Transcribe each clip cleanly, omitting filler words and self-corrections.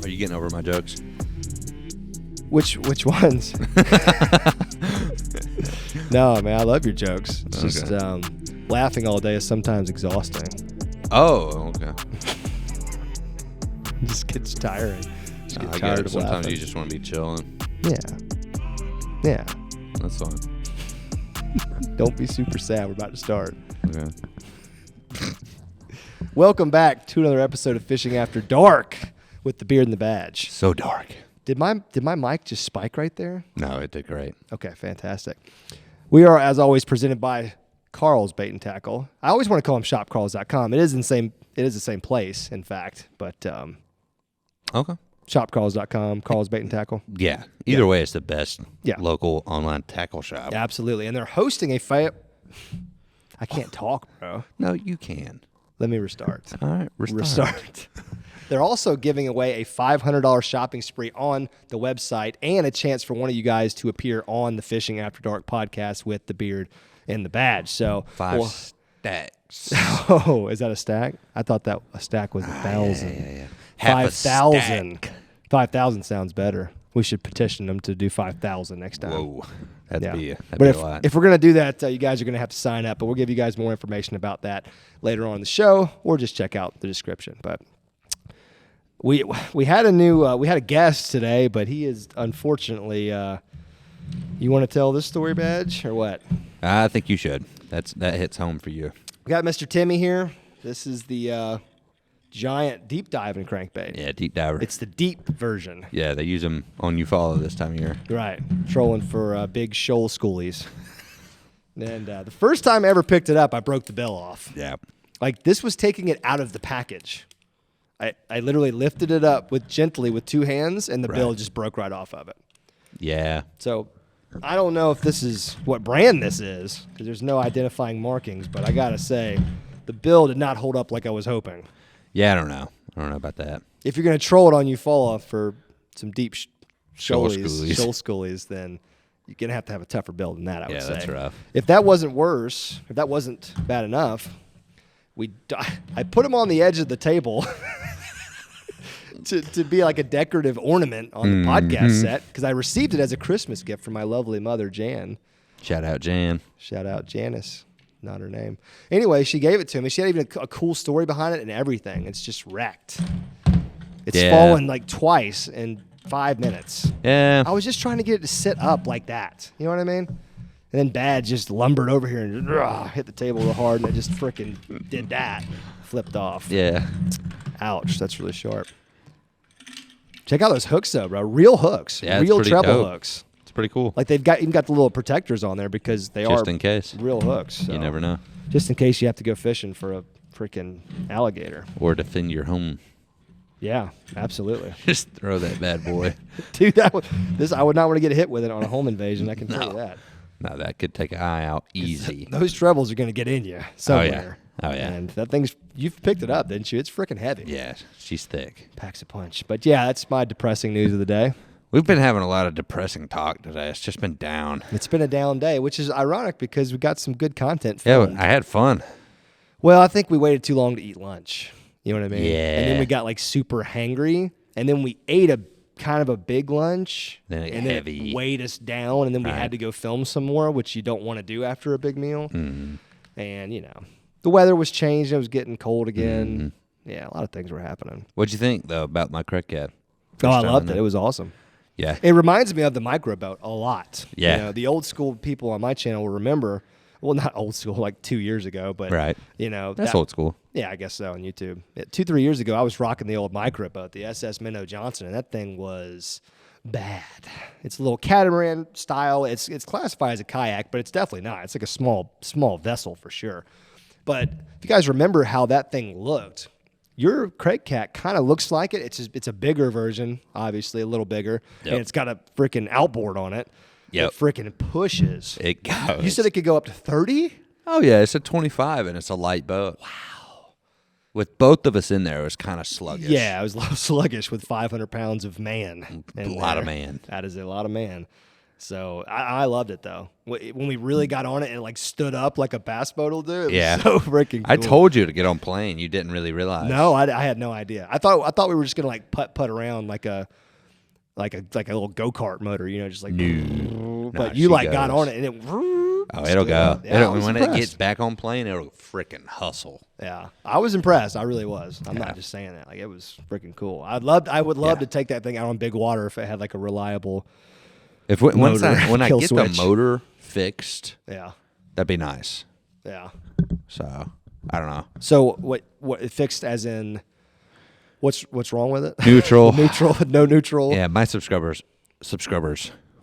Are you getting over my jokes? Which ones? No, man, I love your jokes. It's just laughing all day is sometimes exhausting. Oh, okay. It just gets tiring. Just get I tired get it. of Sometimes laughing. you just want to be chilling. Yeah. That's fine. Don't be super sad. We're about to start. Okay. Welcome back to another episode of Fishing After Dark with the beard and the badge. So dark. Did my mic just spike right there? No, it did great. Okay, fantastic. We are, as always, presented by Carl's Bait and Tackle. I always want to call him shopcarls.com. It is the same place, in fact, but Okay. shopcarls.com, Carl's Bait and Tackle. Yeah. Either way, it's the best Yeah. local online tackle shop. Absolutely. And they're hosting I can't talk, bro. No, you can. Let me restart. All right. Restart. They're also giving away a $500 shopping spree on the website and a chance for one of you guys to appear on the Fishing After Dark podcast with the beard and the badge. So Five stacks. Oh, is that a stack? I thought that a stack was 1,000. Yeah. Half a 5,000. stack. 5,000 sounds better. We should petition them to do 5,000 next time. Whoa. That'd be But a lot. if we're going to do that, you guys are going to have to sign up, but we'll give you guys more information about that later on in the show, or just check out the description. But we had a guest today, but he is unfortunately, you want to tell this story, Badge, or what? I think you should. That hits home for you. We got Mr. Timmy here. This is the giant deep diving crankbait. Yeah, deep diver. It's the deep version. Yeah, they use them on Eufaula this time of year. Right. Trolling for big shoal schoolies. And the first time I ever picked it up, I broke the bill off. Yeah. Like, this was taking it out of the package. I literally lifted it up gently with two hands, and the bill just broke right off of it. Yeah. So I don't know if this is what brand this is, because there's no identifying markings, but I got to say, the bill did not hold up like I was hoping. Yeah, I don't know about that. If you're going to troll it on Eufaula for some deep shoal schoolies. schoolies, then you're going to have a tougher bill than that, I would say. Yeah, that's rough. If that wasn't worse, if that wasn't bad enough, I put them on the edge of the table to be like a decorative ornament on the podcast set, because I received it as a Christmas gift from my lovely mother, Jan. Shout out, Jan. Shout out Janice. Not her name. Anyway, she gave it to me. She had even a cool story behind it and everything. It's just wrecked. It's fallen like twice in 5 minutes. Yeah. I was just trying to get it to sit up like that. You know what I mean? And then Bad just lumbered over here and hit the table real hard, and it just freaking did that. Flipped off. Yeah. Ouch. That's really sharp. Check out those hooks, though, bro. Real hooks. Yeah, real it's pretty treble dope. hooks. It's pretty cool. Like, they've even got the little protectors on there because they Just are in case. real hooks. So. You never know. Just in case you have to go fishing for a freaking alligator. Or defend your home. Yeah, absolutely. Just throw that bad boy. Dude, I would not want to get hit with it on a home invasion. I can tell you that. No, that could take an eye out easy. Those trebles are going to get in you somewhere. Oh, yeah. And that thing's, you've picked it up, didn't you? It's freaking heavy. Yeah, she's thick. Packs a punch. But yeah, that's my depressing news of the day. We've been having a lot of depressing talk today. It's just been down. It's been a down day, which is ironic because we got some good content Yeah, filmed. I had fun. Well, I think we waited too long to eat lunch. You know what I mean? Yeah. And then we got like super hangry, and then we ate a kind of a big lunch. Then it and heavy. then it weighed us down, and then we Right. had to go film some more, which you don't want to do after a big meal. Mm-hmm. And, you know, the weather was changed. It was getting cold again. Yeah, a lot of things were happening. What'd you think, though, about my CraigCat? Oh, I First time loved in it. It was awesome. Yeah. It reminds me of the micro boat a lot. Yeah. You know, the old school people on my channel will remember, well, not old school, like 2 years ago, but, Right. you know. That's old school. Yeah, I guess so on YouTube. 2-3 years ago, I was rocking the old micro boat, the SS Minnow Johnson, and that thing was bad. It's a little catamaran style. It's classified as a kayak, but it's definitely not. It's like a small vessel for sure. But if you guys remember how that thing looked, your CraigCat kind of looks like it. It's a bigger version, obviously, a little bigger, Yep. and it's got a freaking outboard on it. Yep. It freaking pushes. It goes. You said it could go up to 30? Oh, yeah. It's a 25, and it's a light boat. Wow. With both of us in there, it was kind of sluggish. Yeah, I was a little sluggish with 500 pounds of man. A lot of man. That is a lot of man. So I loved it though. When we really got on it and like stood up like a bass boat will do, it Yeah. was so freaking cool. I told you to get on plane. You didn't really realize. No, I had no idea. I thought we were just gonna like putt around like a little go-kart motor, just like. No. But No, you she like got goes. on it and it. Oh, it'll go. Yeah, I was when it impressed. gets back on plane, it'll freaking hustle. Yeah, I was impressed. I really was. I'm not just saying that. Like it was freaking cool. I would love to take that thing out on big water if it had like a reliable. When I kill get switch. the motor fixed, Yeah. that'd be nice. Yeah. So I don't know. So what it fixed as in what's wrong with it? Neutral. No neutral. Yeah, my subscribers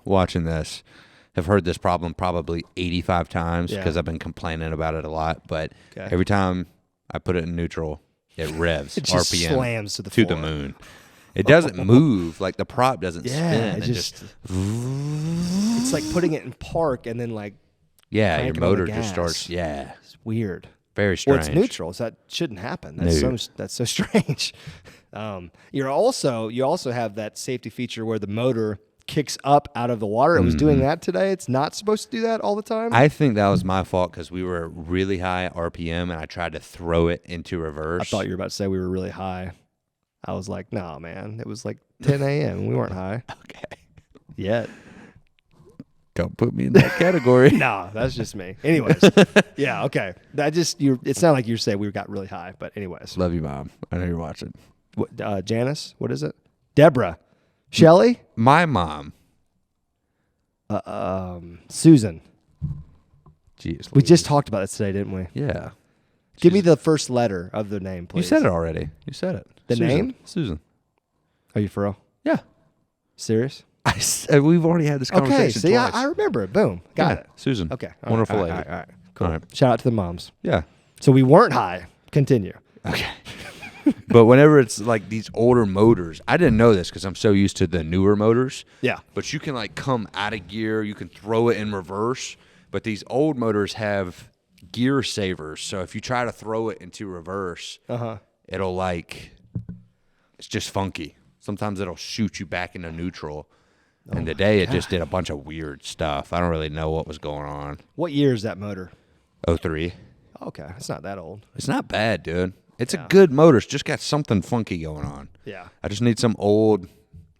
watching this have heard this problem probably 85 times because I've been complaining about it a lot. But every time I put it in neutral, it revs It just RPM slams to the to floor. the moon. It doesn't move, like the prop doesn't Yeah, spin. it just it's like putting it in park and then like your cranking on the motor just gas. starts. Yeah, it's weird. very Well, strange. it's neutral, so that shouldn't happen. That's No. that's so strange. You also have that safety feature where the motor kicks up out of the water. It was doing that today. It's not supposed to do that all the time. I think that was my fault because we were really high RPM and I tried to throw it into reverse. I thought you were about to say we were really high. I was like, nah, man. It was like 10 a.m. We weren't high Okay. yet. Don't put me in that category. No, that's just me. Anyways, yeah, okay. It's not like you say we got really high, but anyways. Love you, Mom. I know you're watching. What, Janice? What is it? Deborah. Shelly? My mom. Susan. Jeez. We just talked about this today, didn't we? Yeah. Give me the first letter of the name, please. You said it already. You said it. The Susan. name? Susan. Are you for real? Yeah. Serious? I said we've already had this Okay, conversation see, twice. I remember it. Boom. Got Yeah, it. Susan. Okay. All Wonderful right, lady. All right. Cool. All right. Shout out to the moms. Yeah. So we weren't high. Continue. Okay. But whenever it's like these older motors, I didn't know this because I'm so used to the newer motors. Yeah. But you can like come out of gear, you can throw it in reverse. But these old motors have gear savers, so if you try to throw it into reverse, it'll like it's just funky. Sometimes it'll shoot you back into neutral. And today it just did a bunch of weird stuff. I don't really know what was going on. What year is that motor? 03. Okay, it's not that old. It's not bad, dude. It's a good motor. It's just got something funky going on. Yeah. I just need some old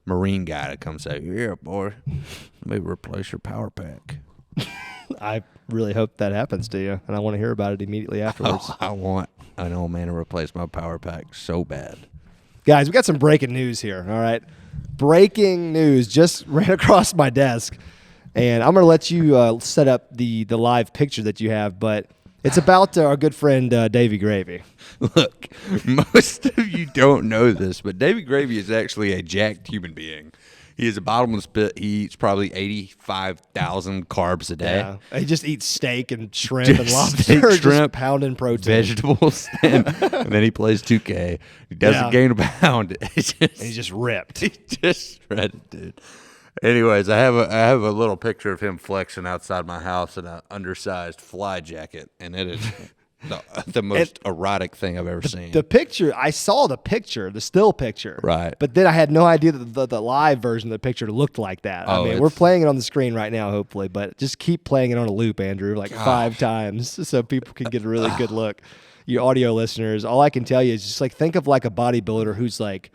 Marine guy to come say, "Yeah, boy, let me replace your power pack." I really hope that happens to you, and I want to hear about it immediately afterwards. Oh, I want an old man to replace my power pack so bad. Guys, we got some breaking news here, all right? Breaking news just ran across my desk, and I'm going to let you set up the live picture that you have, but it's about our good friend Davy Gravy. Look, most of you don't know this, but Davy Gravy is actually a jacked human being. He is a bottomless pit. He eats probably 85,000 carbs a day. Yeah. He just eats steak and shrimp Just and lobster, steak, just shrimp, pounding protein. Vegetables, and then he plays 2K. He doesn't gain a pound. And he's just ripped. He just shredded, dude. Anyways, I have a little picture of him flexing outside my house in an undersized fly jacket, and it is the most erotic thing I've ever seen. The picture, I saw the picture, the still picture. Right. But then I had no idea that the live version of the picture looked like that. I Oh, mean, we're playing it on the screen right now, hopefully, but just keep playing it on a loop, Andrew, like 5 times so people can get a really good look. You audio listeners, all I can tell you is just like think of like a bodybuilder who's like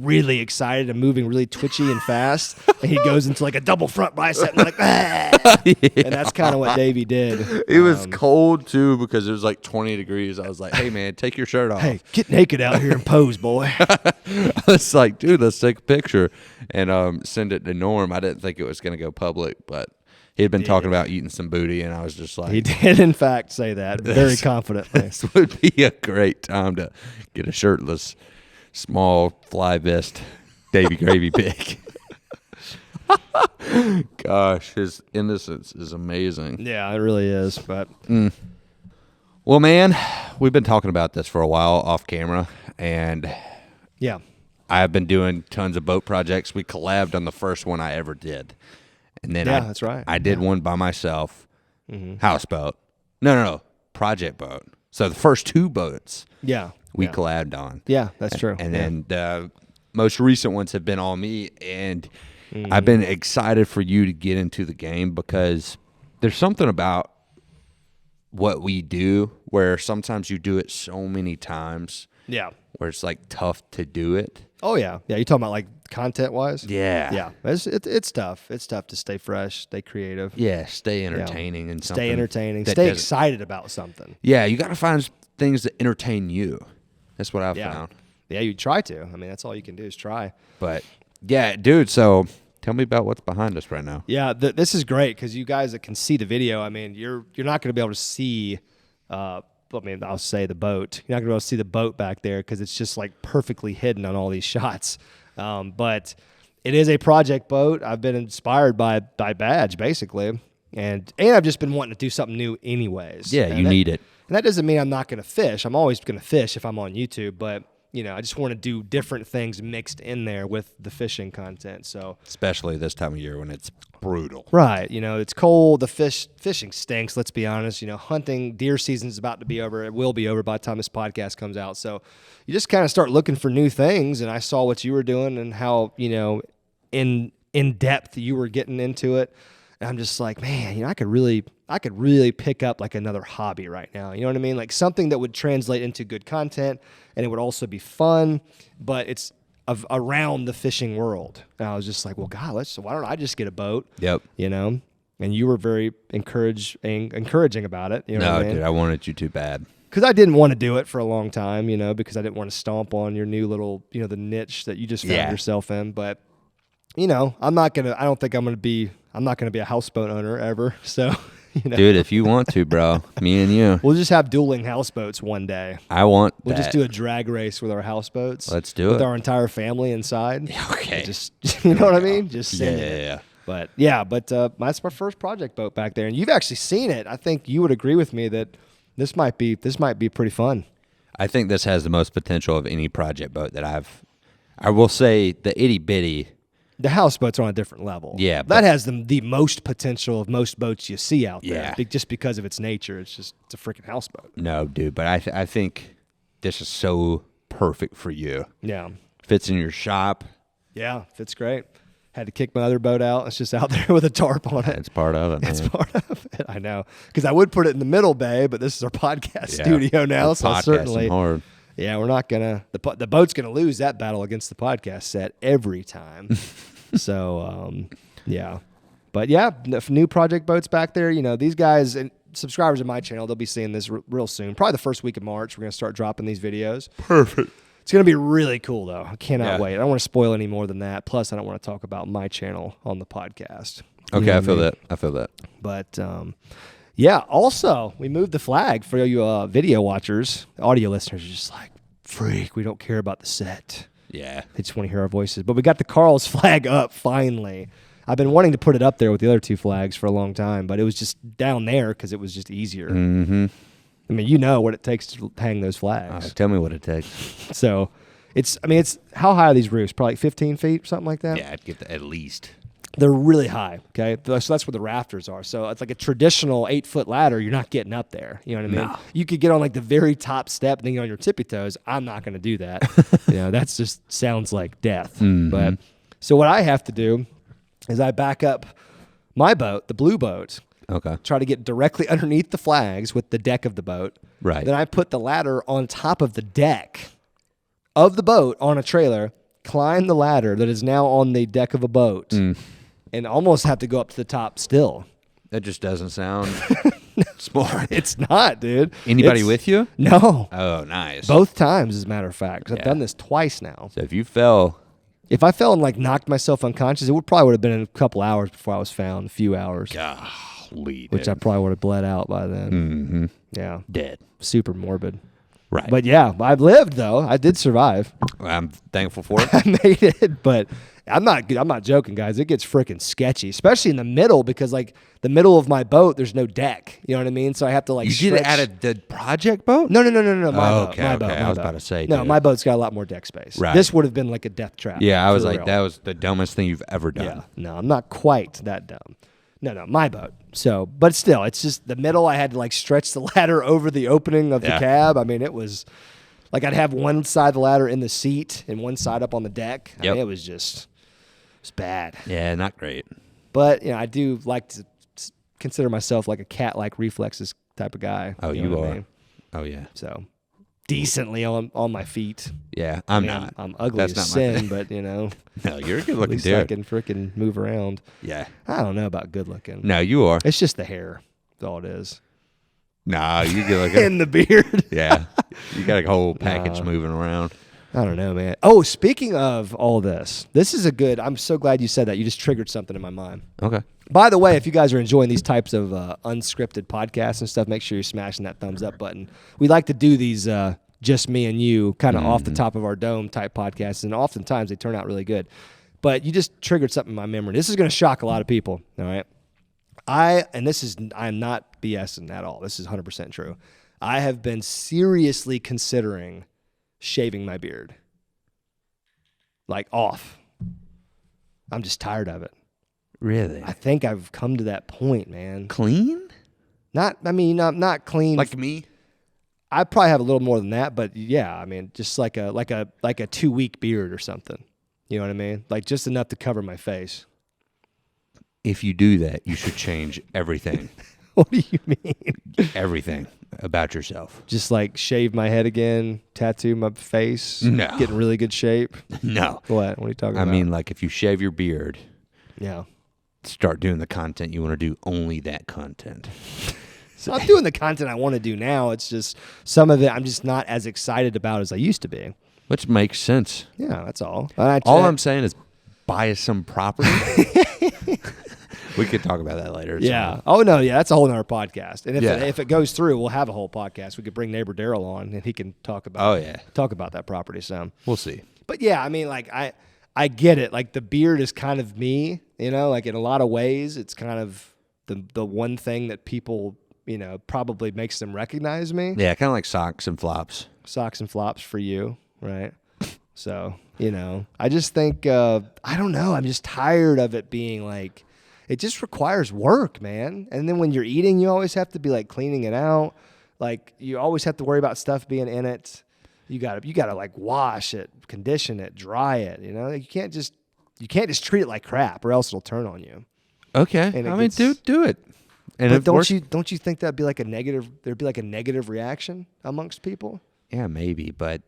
really excited and moving really twitchy and fast, and he goes into like a double front bicep and like, and that's kind of what Davey did. It was cold too because it was like 20 degrees. I was like, "Hey man, take your shirt off." Hey, get naked out here and pose, boy. I was like, "Dude, let's take a picture and send it to Norm." I didn't think it was going to go public, but he had been talking about eating some booty, and I was just like, He did, in fact, say that very confidently. "This would be a great time to get a shirtless, small fly vest, Davy Gravy pic." Gosh, his innocence is amazing. Yeah, it really is. But Well, man, we've been talking about this for a while off camera, and yeah, I've been doing tons of boat projects. We collabed on the first one I ever did. And then that's right. I did one by myself, houseboat. No, project boat. So the first 2 boats we collabed on. Yeah, that's true. And then the most recent ones have been all me. And I've been excited for you to get into the game because there's something about what we do where sometimes you do it so many times. Yeah. Where it's like tough to do it. Oh yeah. Yeah. You talking about like content wise? Yeah. Yeah. It's tough. It's tough to stay fresh, stay creative. Yeah. Stay entertaining and something. Stay entertaining. Stay excited about something. Yeah. You got to find things that entertain you. That's what I've found. Yeah. You try to. I mean, that's all you can do is try. But yeah, dude. So tell me about what's behind us right now. Yeah. This is great because you guys that can see the video. I mean, you're not going to be able to see. I'll say the boat. You're not going to be able to see the boat back there because it's just like perfectly hidden on all these shots. But it is a project boat. I've been inspired by Badge basically, and I've just been wanting to do something new anyways. Yeah, you need it. And that doesn't mean I'm not going to fish. I'm always going to fish if I'm on YouTube, but I just want to do different things mixed in there with the fishing content. So especially this time of year when it's brutal. Right. It's cold. The fishing stinks. Let's be honest. Hunting deer season is about to be over. It will be over by the time this podcast comes out. So you just kind of start looking for new things. And I saw what you were doing and how, in depth you were getting into it. And I'm just like, man, I could really pick up like another hobby right now. You know what I mean? Like something that would translate into good content and it would also be fun, but it's around the fishing world. And I was just like, well, God, why don't I just get a boat? Yep. And you were very encouraging about it. You know no, what I mean? Dude, I wanted you too bad. Because I didn't want to do it for a long time, because I didn't want to stomp on your new little, the niche that you just found yourself in. But, I don't think I'm going to be a houseboat owner ever. So, Dude, if you want to, bro, me and you. We'll just have dueling houseboats one day. We'll just do a drag race with our houseboats. Let's do it. With our entire family inside. Okay. Just, you know what I mean? Just sing it. Yeah. But, that's my first project boat back there. And you've actually seen it. I think you would agree with me that this might be pretty fun. I think this has the most potential of any project boat that I will say the itty bitty. The houseboats are on a different level. Yeah. That has the most potential of most boats you see out there. Just because of its nature. It's a freaking houseboat. No, dude. But I think this is so perfect for you. Yeah. Fits in your shop. Yeah, fits great. Had to kick my other boat out. It's just out there with a tarp on it. It's part of it. It's part of it. I know. Because I would put it in the middle bay, but this is our podcast studio now. So certainly. Hard. Yeah, we're not going to. The boat's going to lose that battle against the podcast set every time. So, yeah. But yeah, new project boats back there. These guys and subscribers of my channel, they'll be seeing this real soon. Probably the first week of March, we're going to start dropping these videos. Perfect. It's going to be really cool, though. I cannot wait. I don't want to spoil any more than that. Plus, I don't want to talk about my channel on the podcast. Okay, I feel that. But, yeah, also, we moved the flag for you video watchers. Audio listeners are just like, freak, we don't care about the set. Yeah. They just want to hear our voices. But we got the Carl's flag up, finally. I've been wanting to put it up there with the other two flags for a long time, but it was just down there because it was just easier. Mm-hmm. I mean, you know what it takes to hang those flags. Tell me what it takes. So, it's how high are these roofs? Probably like 15 feet, something like that? Yeah, I'd get at least. They're really high, okay? So that's where the rafters are. So it's like a traditional 8-foot ladder. You're not getting up there. You know what I mean? No. You could get on like the very top step and then get on your tippy toes. I'm not going to do that. That's just sounds like death. Mm-hmm. But so what I have to do is I back up my boat, the blue boat. Okay. Try to get directly underneath the flags with the deck of the boat. Right. Then I put the ladder on top of the deck of the boat on a trailer, climb the ladder that is now on the deck of a boat, and almost have to go up to the top still. That just doesn't sound smart. It's not, dude. Anybody with you? No. Oh, nice. Both times, as a matter of fact. 'Cause I've done this twice now. So if you fell... If I fell and like knocked myself unconscious, it probably would have been in a couple hours before I was found, a few hours. Golly, which I probably would have bled out by then. Mm-hmm. Yeah. Dead. Super morbid. Right. But yeah, I've lived though. I did survive. I'm thankful for it. I made it, but I'm not joking, guys. It gets freaking sketchy, especially in the middle because like the middle of my boat, there's no deck. You know what I mean? So I have to like. You did it out of the project boat? No. My boat. Okay, my okay. boat. I was about to say. No, dude. my boat's got a lot more deck space. Right. This would have been like a death trap. Yeah, I was like, real. that was the dumbest thing you've ever done. Yeah. No, I'm not quite that dumb. No, my boat. So, but still, it's just the middle. I had to like stretch the ladder over the opening of the cab. I mean, it was like I'd have one side of the ladder in the seat and one side up on the deck. I mean, it was just It's bad. Yeah, not great. But I do like to consider myself like a cat-like reflexes type of guy. Oh, know you what I are. mean? Oh, yeah. So decently on my feet. Yeah, I'm not. I'm ugly That's as not my sin, thing. but No, you're a good at looking least I dude. can freaking move around. Yeah. I don't know about good looking. No, you are. It's just the hair. That's all it is. Nah, you good looking. And the beard. Yeah. You got a whole package moving around. I don't know, man. Oh, speaking of all this is I'm so glad you said that. You just triggered something in my mind. Okay. By the way, if you guys are enjoying these types of unscripted podcasts and stuff, make sure you're smashing that thumbs up button. We like to do these just me and you kind of off the top of our dome type podcasts, and oftentimes they turn out really good. But you just triggered something in my memory. This is going to shock a lot of people, all right? I'm not BSing at all. This is 100% true. I have been seriously considering shaving my beard. Like off. I'm just tired of it. Really? I think I've come to that point, man. Clean? Not clean. Like me? I probably have a little more than that, but yeah, I mean, just like a 2-week beard or something. You know what I mean? Like just enough to cover my face. If you do that, you should change everything. What do you mean? Everything about yourself. Just like shave my head again, tattoo my face, No. get in really good shape. No. What? What are you talking I about? mean, like if you shave your beard, yeah. start doing the content you want to do, only that content. So I'm doing the content I want to do now. It's just some of it I'm just not as excited about as I used to be. Which makes sense. Yeah, that's all. All I'm saying is buy some property. We could talk about that later. It's yeah. fine. Oh no. Yeah, that's a whole nother podcast. And Yeah. if it goes through, we'll have a whole podcast. We could bring neighbor Daryl on, and he can talk about. Oh, yeah. Talk about that property some. We'll see. But yeah, I mean, like I get it. Like the beard is kind of me. Like in a lot of ways, it's kind of the one thing that people probably makes them recognize me. Yeah, kind of like socks and flops. Socks and flops for you, right? So I just think I don't know. I'm just tired of it being like. It just requires work, man. And then when you're eating, you always have to be like cleaning it out. Like you always have to worry about stuff being in it. You gotta like wash it, condition it, dry it. You can't just treat it like crap, or else it'll turn on you. Okay, And I mean, do it. And But if don't you think that'd be like a negative? There'd be like a negative reaction amongst people. Yeah, maybe, but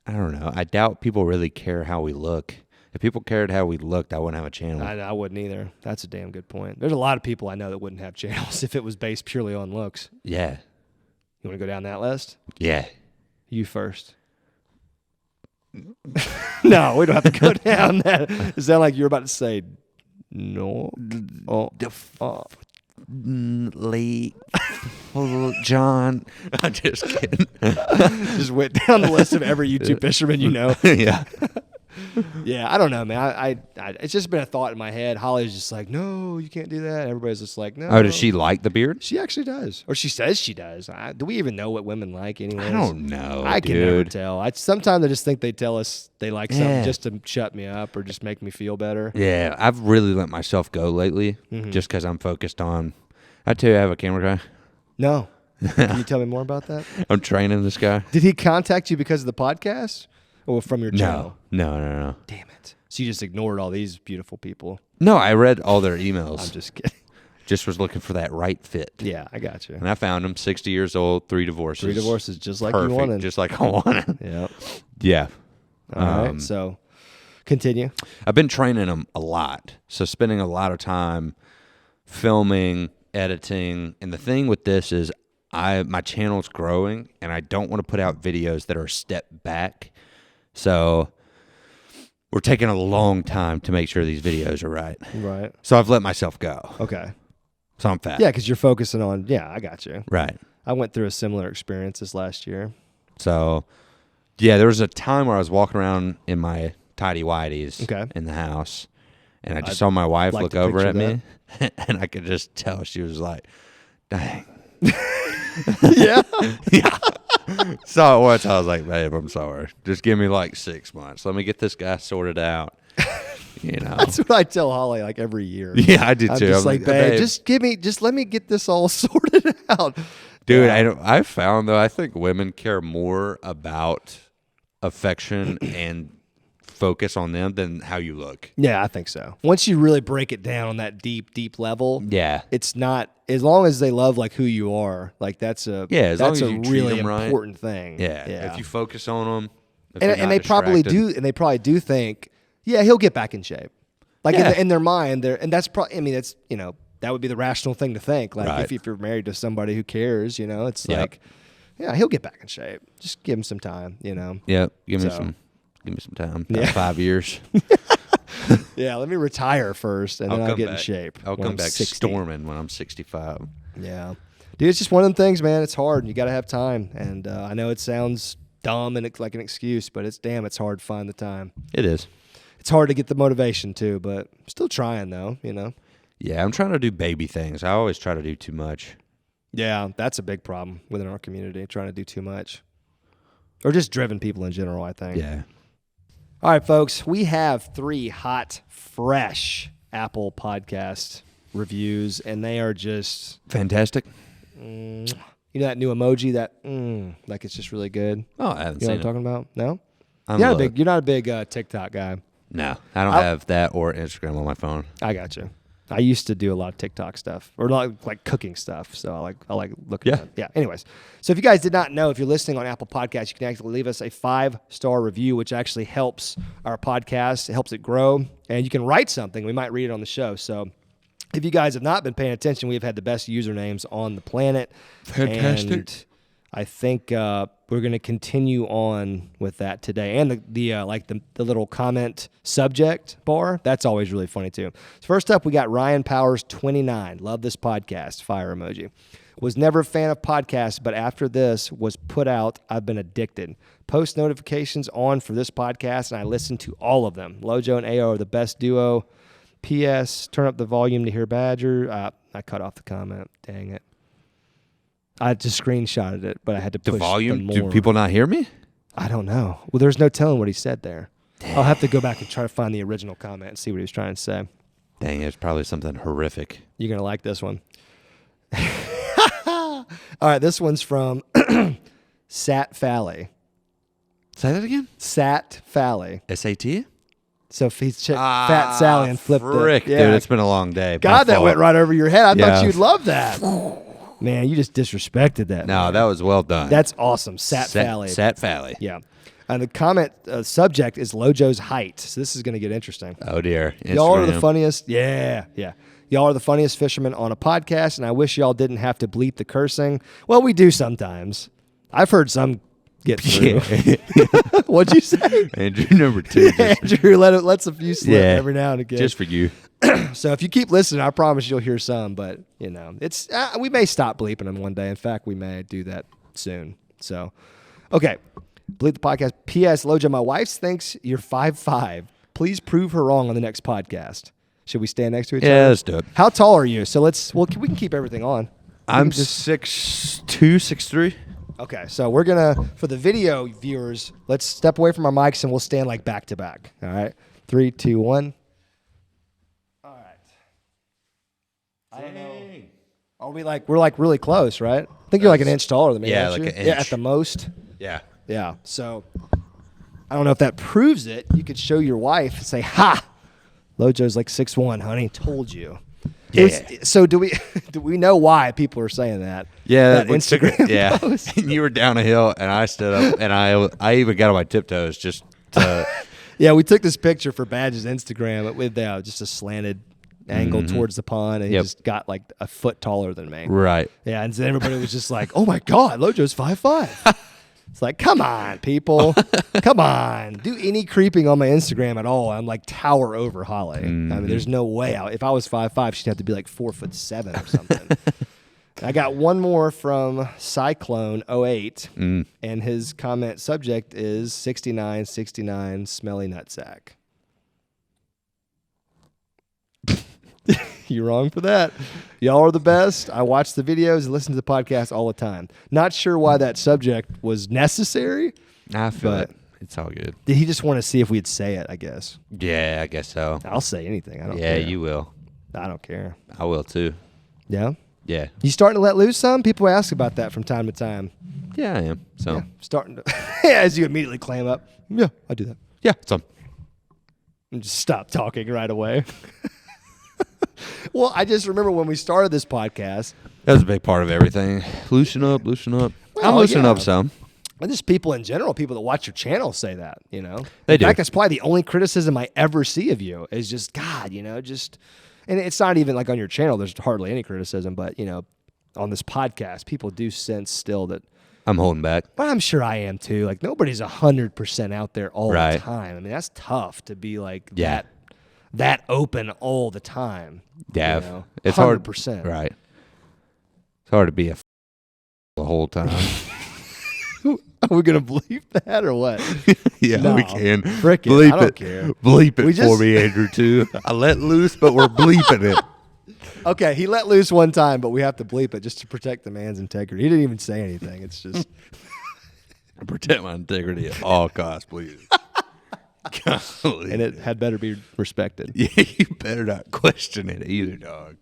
I don't know. I doubt people really care how we look. If people cared how we looked, I wouldn't have a channel. I wouldn't either. That's a damn good point. There's a lot of people I know that wouldn't have channels if it was based purely on looks. Yeah. You want to go down that list? Yeah. You first. No, we don't have to go down that. It sounded like you were about to say no. Late John. I'm just kidding. Just went down the list of every YouTube fisherman you know. Yeah. Yeah, I don't know, man. I it's just been a thought in my head. Holly's just like, no, you can't do that. Everybody's just like, no. Oh, does she like the beard? She actually does, or she says she does. Do we even know what women like anyway? I don't know. I dude. can never tell. Sometimes I just think they tell us they like something Yeah. just to shut me up or just make me feel better. Yeah, I've really let myself go lately, just because I'm focused on. I tell you, I have a camera guy. No. Can you tell me more about that? I'm training this guy. Did he contact you because of the podcast or from your channel? No. Damn it. So you just ignored all these beautiful people. No, I read all their emails. I'm just kidding. Just was looking for that right fit. Yeah, I got you. And I found him, 60 years old, 3 divorces. 3 divorces, just like Perfect, you wanted. just like I wanted. Yep. Yeah. All right, so continue. I've been training him a lot. So spending a lot of time filming, editing. And the thing with this is my channel's growing, and I don't want to put out videos that are a step back. So we're taking a long time to make sure these videos are right. Right. So I've let myself go. Okay. So I'm fat. Yeah, because you're focusing on, I got you. Right. I went through a similar experience this last year. So, yeah, there was a time where I was walking around in my tighty-whities in the house, and I just saw my wife look over at me, and I could just tell she was like, dang. Yeah? Yeah. So once I was like, babe, I'm sorry. Just give me like 6 months. Let me get this guy sorted out. That's what I tell Holly like every year. Yeah, I do too. I'm just I'm like, babe, just let me get this all sorted out. Dude, Yeah. I found though, I think women care more about affection and focus on them than how you look. Yeah, I think so. Once you really break it down on that deep level, Yeah. it's not, as long as they love like who you are, like that's a As long that's as a you treat really them right. important thing. Yeah. If you focus on them, and they probably do think, yeah, he'll get back in shape. Like in their mind, and that's probably, I mean, that's, that would be the rational thing to think. Like if you're married to somebody who cares, it's like, yeah, he'll get back in shape. Just give him some time, Yeah, give me some time. About 5 years. Yeah, let me retire first, and then I'll get in shape. I'll come back storming when I'm 65. Yeah, dude, it's just one of them things, man. It's hard, and you got to have time. And I know it sounds dumb and like an excuse, but it's hard to find the time. It is. It's hard to get the motivation too, but I'm still trying though. Yeah, I'm trying to do baby things. I always try to do too much. Yeah, that's a big problem within our community, trying to do too much. Or just driven people in general, I think. Yeah. All right, folks, we have 3 hot, fresh Apple podcast reviews, and they are just... fantastic. You know that new emoji, that like it's just really good? Oh, I haven't seen it. You know what I'm talking about? No? You're not a big TikTok guy. No, I don't have that or Instagram on my phone. I got you. I used to do a lot of TikTok stuff or like cooking stuff. So I like looking at it. Yeah. Anyways, so if you guys did not know, if you're listening on Apple Podcasts, you can actually leave us a 5-star review, which actually helps our podcast. It helps it grow. And you can write something. We might read it on the show. So if you guys have not been paying attention, we've had the best usernames on the planet. Fantastic. And I think we're going to continue on with that today. And the little comment subject bar, that's always really funny too. So first up, we got Ryan Powers 29. Love this podcast. Fire emoji. Was never a fan of podcasts, but after this was put out, I've been addicted. Post notifications on for this podcast, and I listen to all of them. LOJO and AYO are the best duo. P.S. Turn up the volume to hear Badger. I cut off the comment. Dang it. I just screenshotted it, but I had to push the volume. more. Do people not hear me? I don't know. Well, there's no telling what he said there. I'll have to go back and try to find the original comment and see what he was trying to say. Dang, it's probably something horrific. You're going to like this one. All right, this one's from Sat Fally. Say that again? Sat Fally. SAT? So if he's Fat Sally and flipped it. Yeah. Dude, it's been a long day. God, that went right over your head. I thought you'd love that. Man, you just disrespected that. No, man. That was well done. That's awesome. Sat Fally. Sat Fally. Yeah. And the comment subject is LOJO's height. So this is going to get interesting. Oh, dear. Y'all are the funniest. Yeah. Y'all are the funniest fishermen on a podcast, and I wish y'all didn't have to bleep the cursing. Well, we do sometimes. I've heard some get through. Yeah. What'd you say? Andrew number 2. Andrew lets a few slip every now and again. Just for you. So if you keep listening, I promise you'll hear some. But it's we may stop bleeping them one day. In fact, we may do that soon. So, okay, bleep the podcast. P.S. LOJO, my wife thinks you're 5'5". Please prove her wrong on the next podcast. Should we stand next to each other? Yeah, let's do it. How tall are you? So we can keep everything on. I'm 6'2", 6'3". Okay, so we're gonna, for the video viewers, let's step away from our mics and we'll stand like back to back. All right, 3, 2, 1. All right. I don't know. Are we're like really close, right? I think you're like an inch taller than me. Yeah, aren't like you? an inch. Yeah, at the most. Yeah. Yeah. So I don't know if that proves it. You could show your wife and say, "Ha, LOJO's like 6'1", honey. Told you." Yeah. So do we know why people are saying that? Yeah, that Instagram post? And you were down a hill, and I stood up, and I even got on my tiptoes just to. Yeah, we took this picture for Badge's Instagram with just a slanted angle towards the pond, and he just got like a foot taller than me. Right. Yeah, and then everybody was just like, "Oh my God, LOJO's 5'5". It's like, come on, people. Come on. Do any creeping on my Instagram at all. I'm like tower over Holly. I mean, there's no way. If I was 5'5", she'd have to be like 4'7" or something. I got one more from Cyclone08, and his comment subject is 6969 smelly nutsack. You're wrong for that. Y'all are the best. I watch the videos and listen to the podcast all the time. Not sure why that subject was necessary. I feel it. It's all good. Did he just want to see if we'd say it, I guess? Yeah, I guess so. I'll say anything. I don't care. Yeah, you will. I don't care. I will too. Yeah? Yeah. You starting to let loose some? People ask about that from time to time. Yeah, I am. So Yeah, starting to. As you immediately clam up. Yeah, I do that. yeah, some. And just stop talking right away. Well, I just remember when we started this podcast. That was a big part of everything. Loosen up. Well, I'm loosening up some. And just people in general, people that watch your channel say that, They in do. fact, that's probably the only criticism I ever see of you is just, God, just, and it's not even like on your channel, there's hardly any criticism, but, on this podcast, people do sense still that. I'm holding back. But I'm sure I am too. Like nobody's 100% out there all Right. the time. I mean, that's tough to be like Yeah. that open all the time. Yeah. It's 100%. 100%. Right. It's hard to be a the whole time. Are we gonna bleep that or what? Yeah, No. we can. Frickin', Bleep I don't it. care. Bleep it We for just- me, Andrew, too. I let loose, but we're bleeping it. Okay, he let loose one time, but we have to bleep it just to protect the man's integrity. He didn't even say anything. It's just I protect my integrity at all costs, please. Golly. and it had better be respected. Yeah, you better not question it either, dog.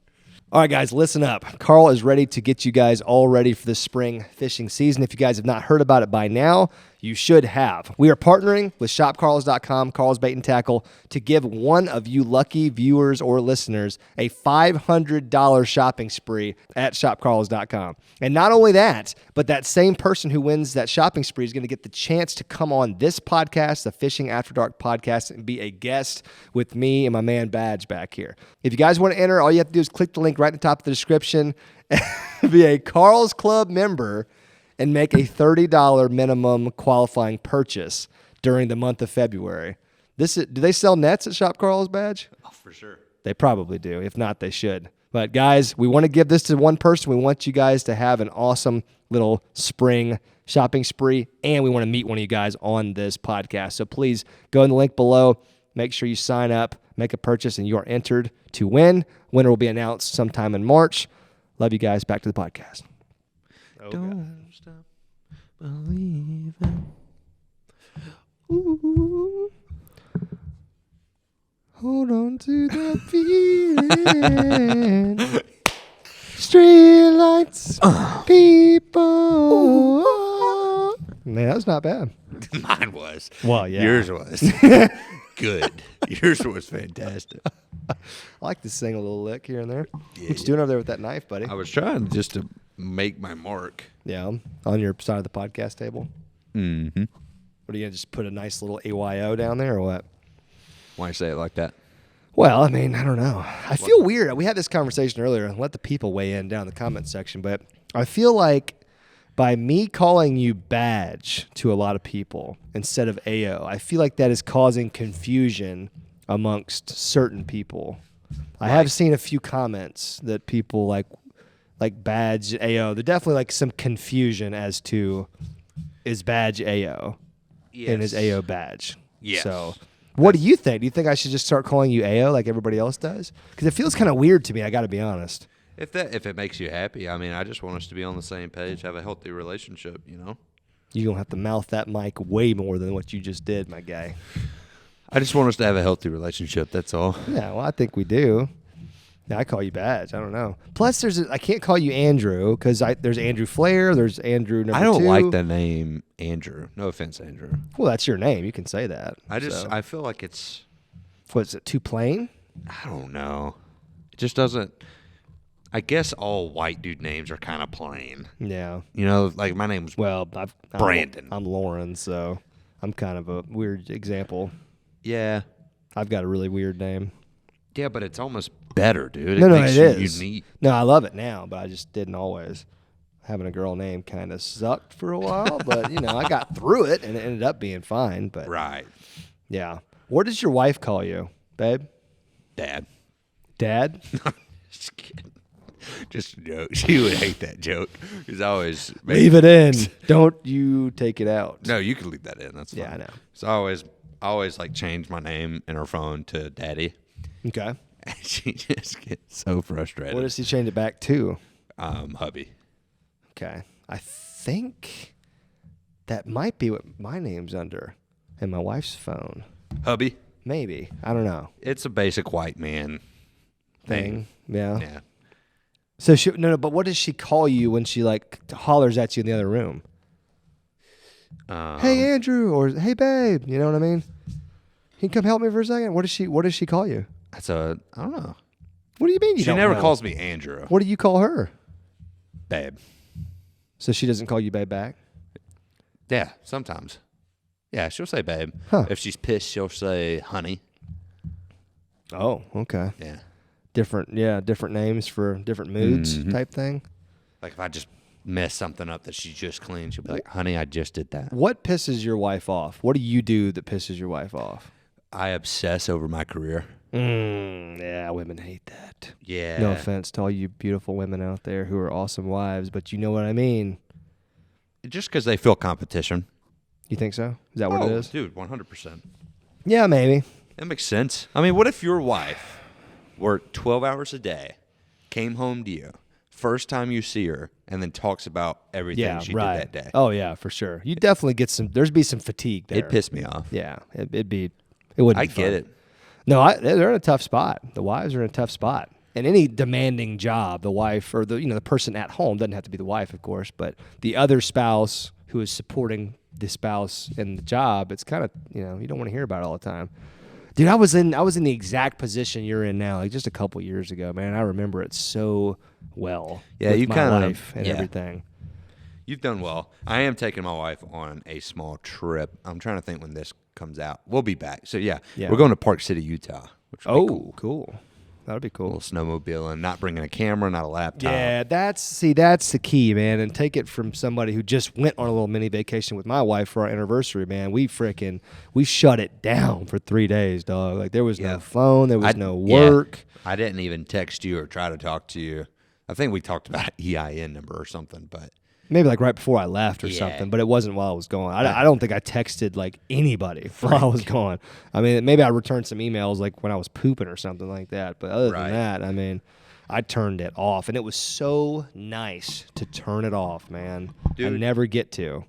All right, guys, listen up. Carl is ready to get you guys all ready for the spring fishing season. If you guys have not heard about it by now, you should have. We are partnering with shopcarls.com, Carl's Bait and Tackle, to give one of you lucky viewers or listeners a $500 shopping spree at shopcarls.com. And not only that, but that same person who wins that shopping spree is going to get the chance to come on this podcast, the Fishing After Dark podcast, and be a guest with me and my man Badge back here. If you guys want to enter, all you have to do is click the link right at the top of the description, be a Carl's Club member, and make a $30 minimum qualifying purchase during the month of February. Do they sell nets at Shop Carl's, Badge? Oh, for sure. They probably do. If not, they should. But guys, we want to give this to one person. We want you guys to have an awesome little spring shopping spree, and we want to meet one of you guys on this podcast. So please go in the link below. Make sure you sign up, make a purchase, and you are entered to win. Winner will be announced sometime in March. Love you guys. Back to the podcast. Don't stop believing. Ooh. Hold on to that feeling. Streetlights, people. Man, that was not bad. Mine was. Well, yeah. Yours was. Good. Yours was fantastic. I like to sing a little lick here and there. Yeah, What you doing over there with that knife, buddy? I was trying just to make my mark. Yeah, on your side of the podcast table. Mm-hmm. What are you gonna just put a nice little AYO down there, or what? Why you say it like that? Well, I mean, I don't know. I feel weird. We had this conversation earlier. Let the people weigh in down in the comment section. But I feel like by me calling you Badge to a lot of people instead of AYO, I feel like that is causing confusion amongst certain people. I have seen a few comments that people like Badge, AYO. There's definitely like some confusion as to is Badge AYO and is AYO Badge. Yes. So what do you think? Do you think I should just start calling you AYO like everybody else does? Because it feels kind of weird to me, I got to be honest. If it makes you happy, I mean, I just want us to be on the same page, have a healthy relationship, you know? You're going to have to mouth that mic way more than what you just did, my guy. I just want us to have a healthy relationship, that's all. Yeah, well, I think we do. Yeah, I call you Badge. I don't know. Plus, I can't call you Andrew because there's Andrew Flair. There's Andrew number 2. I don't like the name Andrew. No offense, Andrew. Well, that's your name. You can say that. I feel like it's, What is it, too plain? I don't know. It just doesn't, I guess all white dude names are kind of plain. Yeah. You know, like my name's Well, Brandon. I'm Lauren, so I'm kind of a weird example. Yeah. I've got a really weird name. Yeah, but it's almost better, dude. No, makes it you is. unique. No, I love it now, but I just didn't always. Having a girl name kind of sucked for a while, but, I got through it, and it ended up being fine. But Right. yeah. What does your wife call you, babe? Dad. Dad? Just kidding. Just a joke. She would hate that joke. Because I always Leave it in. Don't you take it out. No, you can leave that in. That's fine. Yeah, I know. So I always like change my name in her phone to Daddy. Okay. And she just gets so frustrated. What does he change it back to? Hubby. Okay. I think that might be what my name's under in my wife's phone. Hubby. Maybe. I don't know. It's a basic white man thing. Yeah. Yeah. So but what does she call you when she like hollers at you in the other room? Hey Andrew, or hey babe, you know what I mean? you come help me for a second? What does she call you? I don't know. What do you mean you She don't never know? calls me Andrew. What do you call her? Babe. So she doesn't call you babe back? Yeah, sometimes. Yeah, she'll say babe. Huh. If she's pissed, she'll say honey. Oh, okay. Yeah. Different names for different moods type thing. Like if I just mess something up that she just cleaned, she'll be like, honey, I just did that. What pisses your wife off? What do you do that pisses your wife off? I obsess over my career. Yeah, women hate that. Yeah. No offense to all you beautiful women out there who are awesome wives, but you know what I mean. Just because they feel competition. You think so? Is that what it is? Dude, 100%. Yeah, maybe. That makes sense. I mean, what if your wife worked 12 hours a day, came home to you, first time you see her, and then talks about everything she did that day? Oh, yeah, for sure. You definitely get there'd be some fatigue there. It'd piss me off. Yeah, it wouldn't be fun. I get it. No, they're in a tough spot. The wives are in a tough spot. And any demanding job, the wife or the person at home, doesn't have to be the wife, of course, but the other spouse who is supporting the spouse in the job, it's kind of, you don't want to hear about it all the time. Dude, I was in the exact position you're in now, like just a couple years ago, man. I remember it so well. Yeah, with you my kind of life and everything. You've done well. I am taking my wife on a small trip. I'm trying to think when this comes out. We'll be back. So yeah. We're going to Park City, Utah, which would be cool. That would be cool. A little snowmobiling, not bringing a camera, not a laptop. Yeah, that's the key, man. And take it from somebody who just went on a little mini vacation with my wife for our anniversary, man. We shut it down for 3 days, dog. Like there was no phone, there was no work. Yeah. I didn't even text you or try to talk to you. I think we talked about an EIN number or something, but maybe like right before I left or something, but it wasn't while I was gone. I don't think I texted like anybody while I was gone. I mean, maybe I returned some emails like when I was pooping or something like that. But other than that, I mean, I turned it off, and it was so nice to turn it off, man. Dude, I never get to.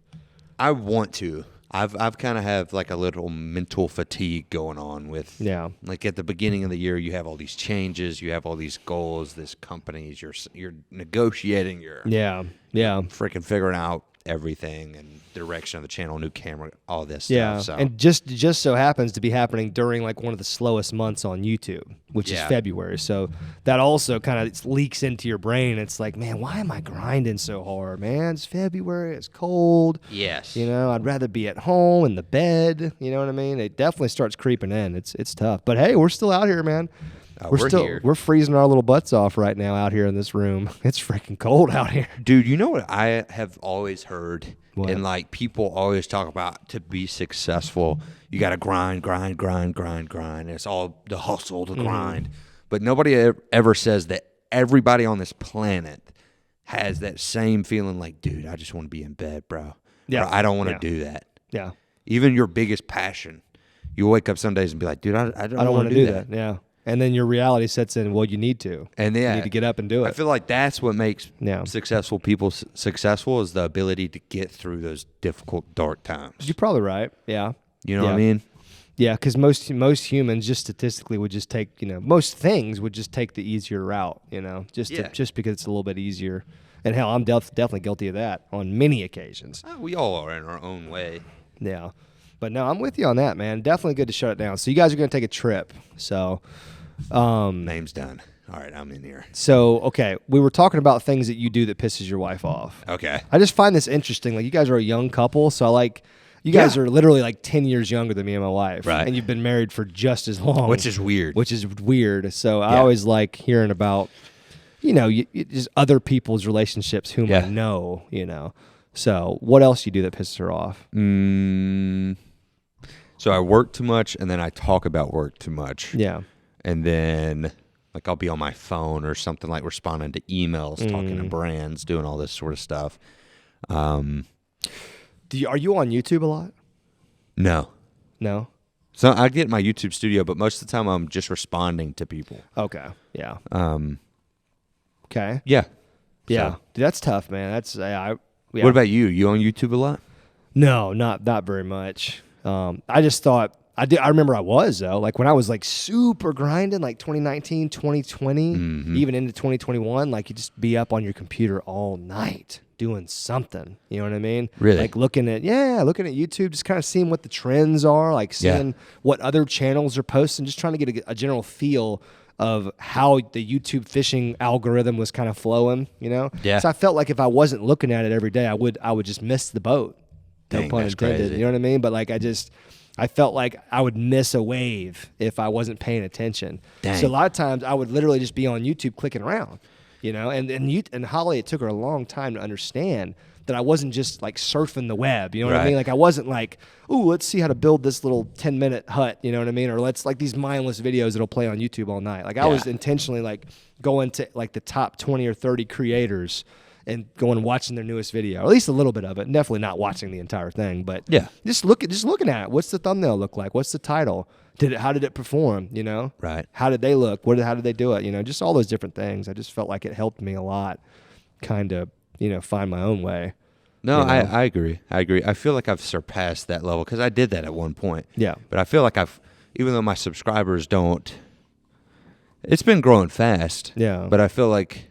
I want to. I've kind of have like a little mental fatigue going on with like at the beginning of the year you have all these changes, you have all these goals, this companies, you're negotiating, you're freaking figuring out everything and direction of the channel, new camera, all this stuff. So. And just so happens to be happening during like one of the slowest months on YouTube, which is February. So that also kind of leaks into your brain. It's like, man, why am I grinding so hard, man? It's February, it's cold. Yes. I'd rather be at home in the bed. You know what I mean? It definitely starts creeping in. It's tough. But hey, we're still out here, man. We're here. We're freezing our little butts off right now out here in this room. It's freaking cold out here. Dude, you know what I have always heard? What? And like people always talk about to be successful, you got to grind. It's all the hustle, the grind. But nobody ever says that everybody on this planet has that same feeling like, dude, I just want to be in bed, bro. Yeah. Or, I don't want to do that. Yeah. Even your biggest passion. You wake up some days and be like, dude, I don't want to do that. Yeah. And then your reality sets in, well, you need to. And you need to get up and do it. I feel like that's what makes successful people successful is the ability to get through those difficult, dark times. You're probably right. Yeah. You know what I mean? Yeah, because most humans just statistically would just take, most things would just take the easier route, just because it's a little bit easier. And hell, I'm definitely guilty of that on many occasions. We all are in our own way. Yeah. But no, I'm with you on that, man. Definitely good to shut it down. So you guys are going to take a trip. So name's done. All right, I'm in here. So, okay, we were talking about things that you do that pisses your wife off. Okay. I just find this interesting. Like, you guys are a young couple, so you guys are literally like 10 years younger than me and my wife. Right. And you've been married for just as long. Which is weird. So I always like hearing about, just other people's relationships whom I know, So what else you do that pisses her off? So I work too much, and then I talk about work too much. Yeah. And then, like, I'll be on my phone or something, like responding to emails, talking to brands, doing all this sort of stuff. Are you on YouTube a lot? No. No? So I get my YouTube studio, but most of the time I'm just responding to people. Okay. Yeah. Okay. Yeah. Yeah. So. Dude, that's tough, man. What about you? You on YouTube a lot? No, not very much. I just thought I remember I was though, like when I was like super grinding, like 2019, 2020, even into 2021, like you just be up on your computer all night, doing something. You know what I mean? Really? Like looking at YouTube, just kind of seeing what the trends are, like seeing what other channels are posting, just trying to get a general feel of how the YouTube fishing algorithm was kind of flowing, you know? Yeah. So I felt like if I wasn't looking at it every day, I would just miss the boat. Dang, No pun that's intended. crazy. You know what I mean? But like I felt like I would miss a wave if I wasn't paying attention. Dang. So a lot of times I would literally just be on YouTube clicking around, you know? And Holly, it took her a long time to understand that I wasn't just like surfing the web, you know what I mean? Like I wasn't like, ooh, let's see how to build this little 10-minute hut, you know what I mean? Or let's like these mindless videos that'll play on YouTube all night. Like I was intentionally like going to like the top 20 or 30 creators and going and watching their newest video, or at least a little bit of it. Definitely not watching the entire thing, but just looking at it. What's the thumbnail look like? What's the title? How did it perform? You know, Right. How did they look? How did they do it? You know, just all those different things. I just felt like it helped me a lot, kind of, you know, find my own way. No, you know? I agree. I feel like I've surpassed that level because I did that at one point. Yeah. But I feel like even though my subscribers don't, it's been growing fast. Yeah. But I feel like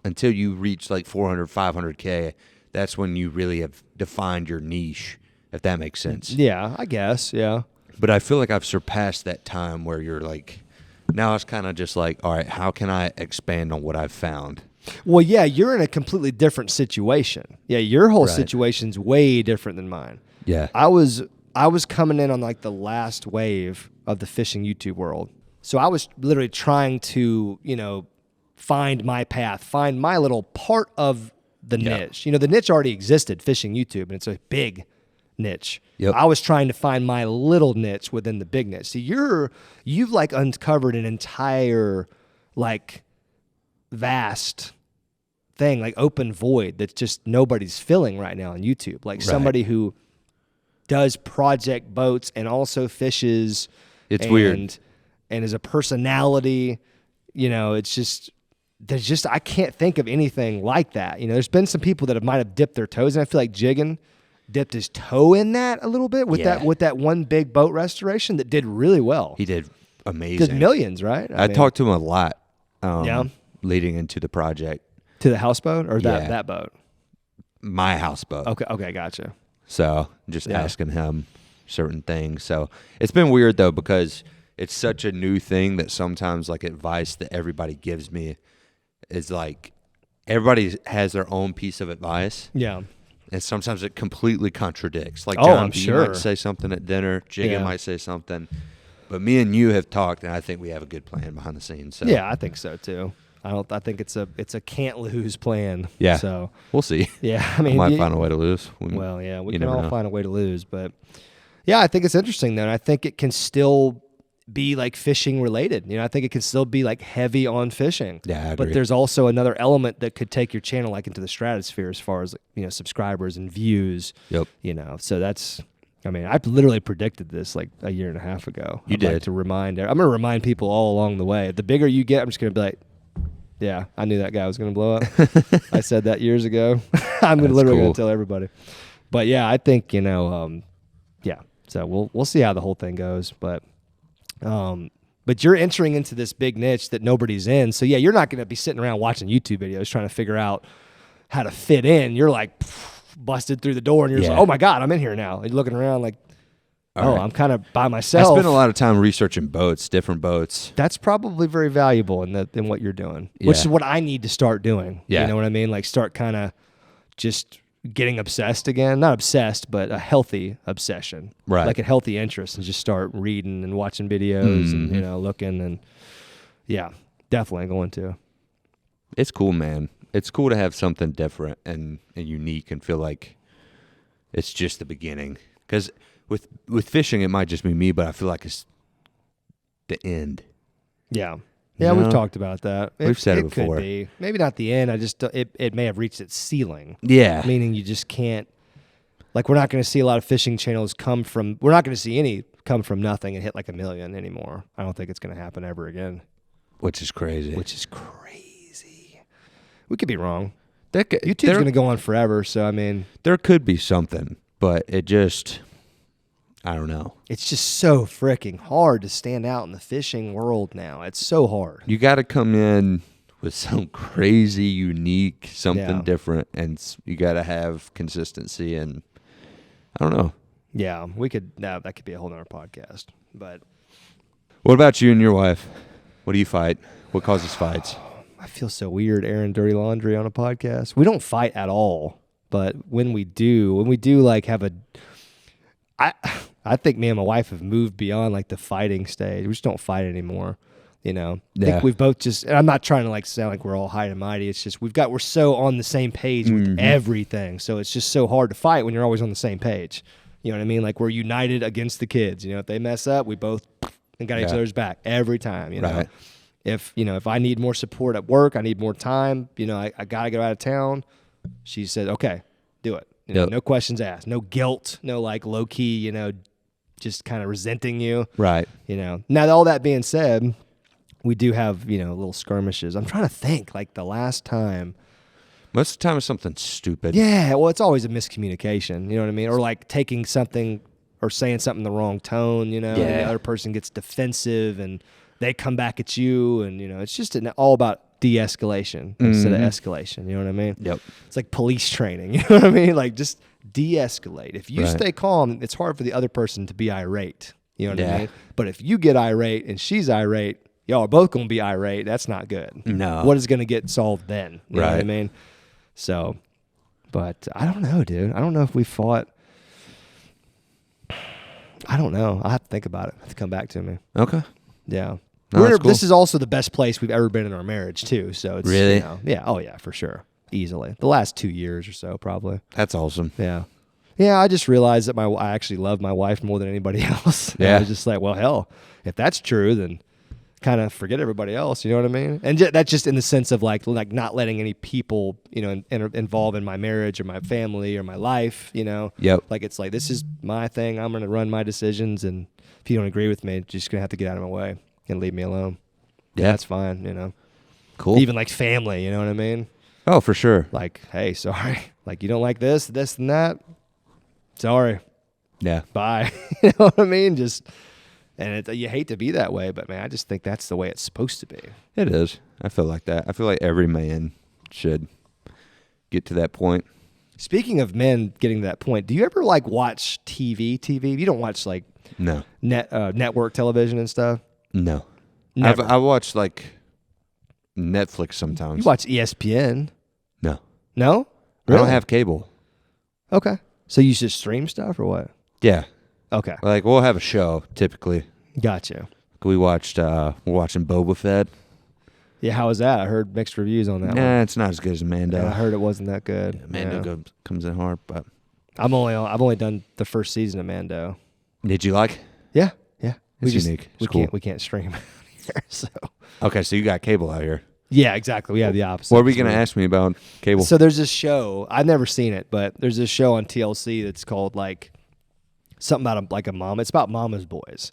until you reach like 400, 500K, that's when you really have defined your niche, if that makes sense. Yeah, I guess. Yeah. But I feel like I've surpassed that time where you're like, now it's kind of just like, all right, how can I expand on what I've found? Well, yeah, you're in a completely different situation. Yeah, your whole situation's way different than mine. Yeah. I was coming in on like the last wave of the fishing YouTube world. So I was literally trying to, you know, find my path, find my little part of the niche. You know, the niche already existed, fishing YouTube, and it's a big niche. Yep. I was trying to find my little niche within the big niche. So you've like uncovered an entire like vast thing, like open void that's just nobody's filling right now on YouTube. Like somebody who does project boats and also fishes. It's weird. And is a personality. You know, I can't think of anything like that. You know, there's been some people that might have dipped their toes, and I feel like Jiggin dipped his toe in that a little bit with that one big boat restoration that did really well. He did amazing. Did millions, right? I mean, talked to him a lot leading into the project. To the houseboat or that boat? My houseboat. Okay, gotcha. So just asking him certain things. So it's been weird though because it's such a new thing that sometimes like advice that everybody gives me is like everybody has their own piece of advice. Yeah. And sometimes it completely contradicts. Like I'm John B sure. might say something at dinner, Jiggin might say something. But me and you have talked and I think we have a good plan behind the scenes. So. Yeah, I think so too. I think it's a can't lose plan. Yeah. So we'll see. Yeah. I mean, I might find a way to lose. We can all find a way to lose, but yeah, I think it's interesting though. And I think it can still be like fishing related. You know, I think it can still be like heavy on fishing. Yeah, I agree. But there's also another element that could take your channel like into the stratosphere as far as, you know, subscribers and views. Yep. You know, so I literally predicted this like a year and a half ago. You did. I'm going to remind people all along the way. The bigger you get, I'm just going to be like, yeah, I knew that guy was going to blow up. I said that years ago. I'm literally going to tell everybody. But yeah, I think, you know, so we'll see how the whole thing goes. But you're entering into this big niche that nobody's in. So yeah, you're not going to be sitting around watching YouTube videos trying to figure out how to fit in. You're like busted through the door and you're just like, oh my God, I'm in here now. And you're looking around like, I'm kind of by myself. I spend a lot of time researching boats, different boats. That's probably very valuable in what you're doing, which is what I need to start doing. Yeah. You know what I mean? Like start kind of just getting obsessed again. Not obsessed, but a healthy obsession. Right. Like a healthy interest and just start reading and watching videos and, you know, looking and yeah, definitely going to. It's cool, man. It's cool to have something different and unique and feel like it's just the beginning. Because with fishing, it might just be me, but I feel like it's the end. Yeah. Yeah, we've talked about that. We've said it before. Could be. Maybe not the end. It may have reached its ceiling. Yeah. Meaning you just can't, like we're not going to see a lot of fishing channels we're not going to see any come from nothing and hit like 1 million anymore. I don't think it's going to happen ever again. Which is crazy. We could be wrong. YouTube's There- going to go on forever, so I mean, There could be something, but it just, I don't know. it's just so freaking hard to stand out in the fishing world now. It's so hard. You got to come in with some crazy, unique, something Yeah. different, and you got to have consistency. And I don't know. Yeah, that could be a whole nother podcast. But What about you and your wife? What do you fight? What causes fights? I feel so weird airing dirty laundry on a podcast. We don't fight at all, but when we do like have I think me and my wife have moved beyond like the fighting stage. We just don't fight anymore. I think we've both just, and I'm not trying to like sound like we're all high and mighty. It's just we're so on the same page with everything. So it's just so hard to fight when you're always on the same page. You know what I mean? Like we're united against the kids. If they mess up, we both got each other's back every time. Right. If I need more support at work, I need more time. I gotta go out of town. She said, "Okay, do it. No questions asked, no guilt, no like low key. Just kind of resenting you. Right. Now all that being said, we do have little skirmishes. I'm trying to think like the last time. Most of the time it's something stupid. Yeah, well, it's always a miscommunication. You know what I mean? Or like taking something or saying something in the wrong tone. And the other person gets defensive and they come back at you, and it's just all about de-escalation instead of escalation. You know what I mean? Yep. It's like police training. You know what I mean? Like just de-escalate. If you stay calm, it's hard for the other person to be irate. You know what I mean? But if you get irate and she's irate, y'all are both going to be irate. That's not good. No. What is going to get solved then? You know what I mean? So, but I don't know, dude. I don't know if we fought. I don't know. I'll have to think about it. Have to come back to me. Okay. Yeah. No, that's cool. This is also the best place we've ever been in our marriage too. So it's really, yeah. Oh yeah, for sure. Easily. The last 2 years or so, probably. That's awesome. Yeah. Yeah. I just realized that I actually love my wife more than anybody else. Yeah. I was just like, well, hell, if that's true, then kind of forget everybody else. You know what I mean? And that's just in the sense of like not letting any people, involve in my marriage or my family or my life. Yep. Like it's like, this is my thing. I'm going to run my decisions, and if you don't agree with me, you're just gonna have to get out of my way and leave me alone. Yeah, that's fine. Cool. Even like family, you know what I mean? Oh, for sure. Like, hey, sorry. Like you don't like this, and that. Sorry. Yeah. Bye. You know what I mean? And you hate to be that way, but man, I just think that's the way it's supposed to be. It is. I feel like that. I feel like every man should get to that point. Speaking of men getting to that point, do you ever like watch TV? You don't watch like network television and stuff? No. Never. I watch like Netflix sometimes. You watch ESPN? No. No? Really? I don't have cable. Okay. So you just stream stuff or what? Yeah. Okay. Like we'll have a show typically. Gotcha. We're watching Boba Fett. Yeah, how was that? I heard mixed reviews on that one. Nah, it's not as good as Mando. Yeah, I heard it wasn't that good. Yeah, Mando comes in hard, but I've only done the first season of Mando. Did you like? Yeah. It's unique. It's cool. We can't stream here, so. Okay, so you got cable out here. Yeah, exactly. We have the opposite. What were you going to ask me about cable? So there's this show. I've never seen it, but there's this show on TLC that's called like something about a mom. It's about mama's boys.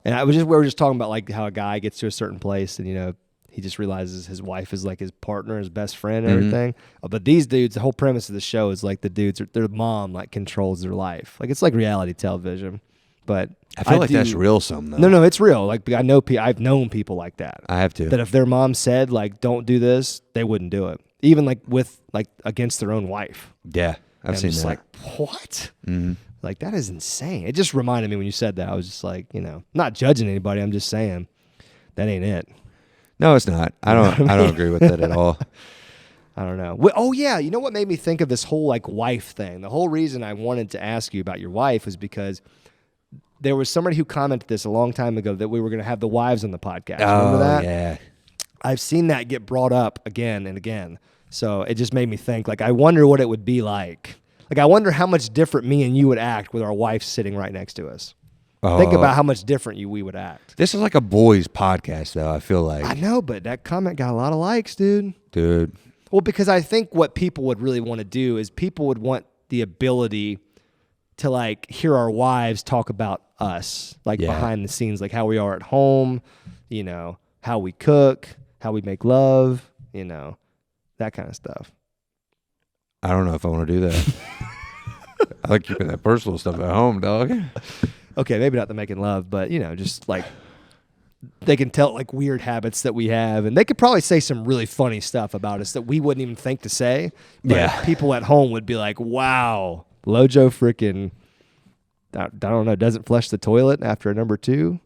And we were just talking about like how a guy gets to a certain place and he just realizes his wife is like his partner, his best friend, and everything. But these dudes, the whole premise of the show is like the dudes, their mom like controls their life. Like it's like reality television. But I feel like that's real some though. No, it's real. Like I've known people like that. I have to. That if their mom said like don't do this, they wouldn't do it. Even like against their own wife. Yeah, I've seen that. Like what? Mm-hmm. Like that is insane. It just reminded me when you said that. I was just like, not judging anybody. I'm just saying that ain't it. No, it's not. I don't agree with that at all. I don't know. Oh yeah, you know what made me think of this whole like wife thing? The whole reason I wanted to ask you about your wife was because there was somebody who commented this a long time ago that we were going to have the wives on the podcast. Remember that? Yeah. I've seen that get brought up again and again. So it just made me think, like, I wonder what it would be like. Like, I wonder how much different me and you would act with our wife sitting right next to us. Think about how much different we would act. This is like a boys' podcast, though, I feel like. I know, but that comment got a lot of likes, dude. Well, because I think what people would really want to do is people would want the ability to, like, hear our wives talk about us, like, behind the scenes, like how we are at home, how we cook, how we make love, that kind of stuff. I don't know if I want to do that. I like keeping that personal stuff at home, dog. Okay, maybe not the making love, but, just like they can tell like weird habits that we have, and they could probably say some really funny stuff about us that we wouldn't even think to say. But Yeah. people at home would be like, "Wow, Lojo freaking, I don't know, doesn't flush the toilet after a number 2."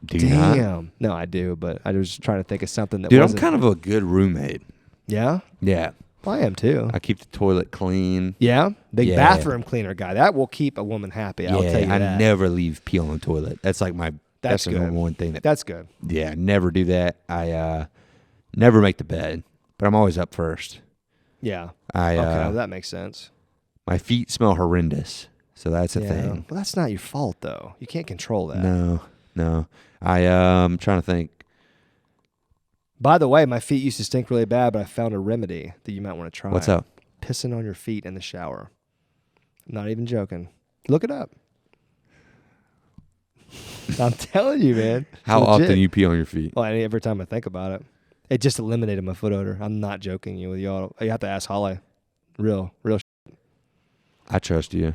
Do you not? Damn. No, I do, but I was just trying to think of something that Dude, I'm wasn't. kind of a good roommate. Yeah, Yeah. I am too. I keep the toilet clean. Yeah, big Yeah. bathroom cleaner guy. That will keep a woman happy. I'll tell you I that. never leave pee on the toilet. That's like that's the good. number one thing. That's good. Yeah, never do that. I never make the bed, but I'm always up first. Yeah. I Okay, that makes sense. my feet smell horrendous, so that's a thing. Well, that's not your fault though. You can't control that. No. I'm trying to think. By the way, my feet used to stink really bad, but I found a remedy that you might want to try. What's up? Pissing on your feet in the shower. I'm not even joking. Look it up. I'm telling you, man. It's How legit. often you pee on your feet? Well, every time I think about it. It just eliminated my foot odor. I'm not joking you. You have to ask Holly. Real. I trust you.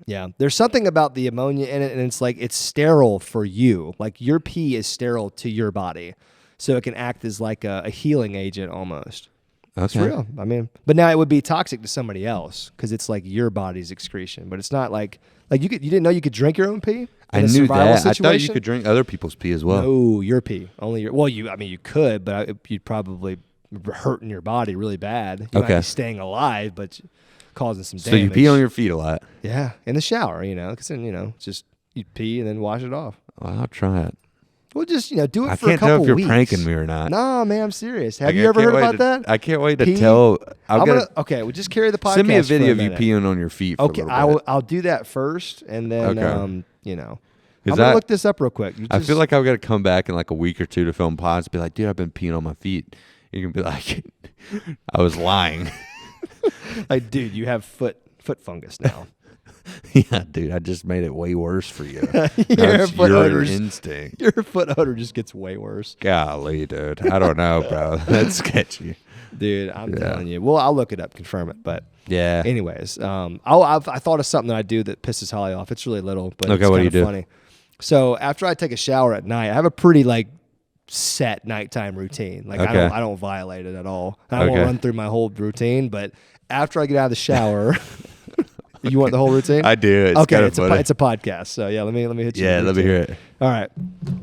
Yeah. There's something about the ammonia in it, and it's like it's sterile for you. Like your pee is sterile to your body. So it can act as like a healing agent almost. Okay. It's real. I mean, but now it would be toxic to somebody else because it's like your body's excretion. But it's not like you didn't know you could drink your own pee? I knew that. I thought you could drink other people's pee as well. No, your pee. Only your. Well, you could, but you'd probably hurt in your body really bad. You might be staying alive, but causing some damage. So you pee on your feet a lot? Yeah, in the shower, because then just you pee and then wash it off. Well, I'll try it. Well, just do it for a couple weeks. I can't tell if you're pranking me or not. No, man, I'm serious. Have you ever heard about that? I can't wait to tell. Okay, well, just carry the podcast. Send me a video for of you peeing on your feet. For Okay, a little bit. I'll do that first, and then I'm gonna look this up real quick. I feel like I've got to come back in like a week or two to film pods. And be like, dude, I've been peeing on my feet. You can be like, I was lying. Like, dude, you have foot fungus now. Yeah, dude, I just made it way worse for you. Your foot odor instinct. Your foot odor just gets way worse. Golly, dude. I don't know, bro. That's sketchy. Dude, I'm telling you. Well, I'll look it up, confirm it. But yeah. Anyways, I thought of something that I do that pisses Holly off. It's really little, but it's what do kind you of do? funny. So after I take a shower at night, I have a pretty set nighttime routine. Like I don't violate it at all. I won't run through my whole routine, but after I get out of the shower. You want the whole routine? I do. It's okay, funny. it's a podcast. So yeah, let me hit you. Yeah, let me hear it. All right.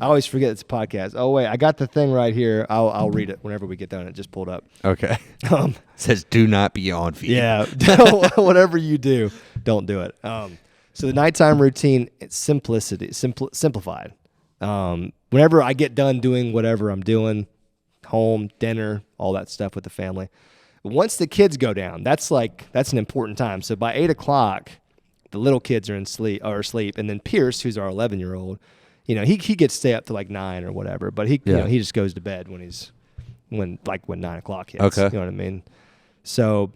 I always forget it's a podcast. Oh wait, I got the thing right here. I'll read it whenever we get done. It just pulled up. Okay. It says do not be on feet. Yeah. Whatever you do, don't do it. So the nighttime routine, it's simplified. Whenever I get done doing whatever I'm doing, home, dinner, all that stuff with the family. Once the kids go down, that's an important time. So by 8:00, the little kids are asleep, and then Pierce, who's our 11-year-old, he gets to stay up to like 9 or whatever, but he he just goes to bed when 9:00 hits. Okay. You know what I mean? So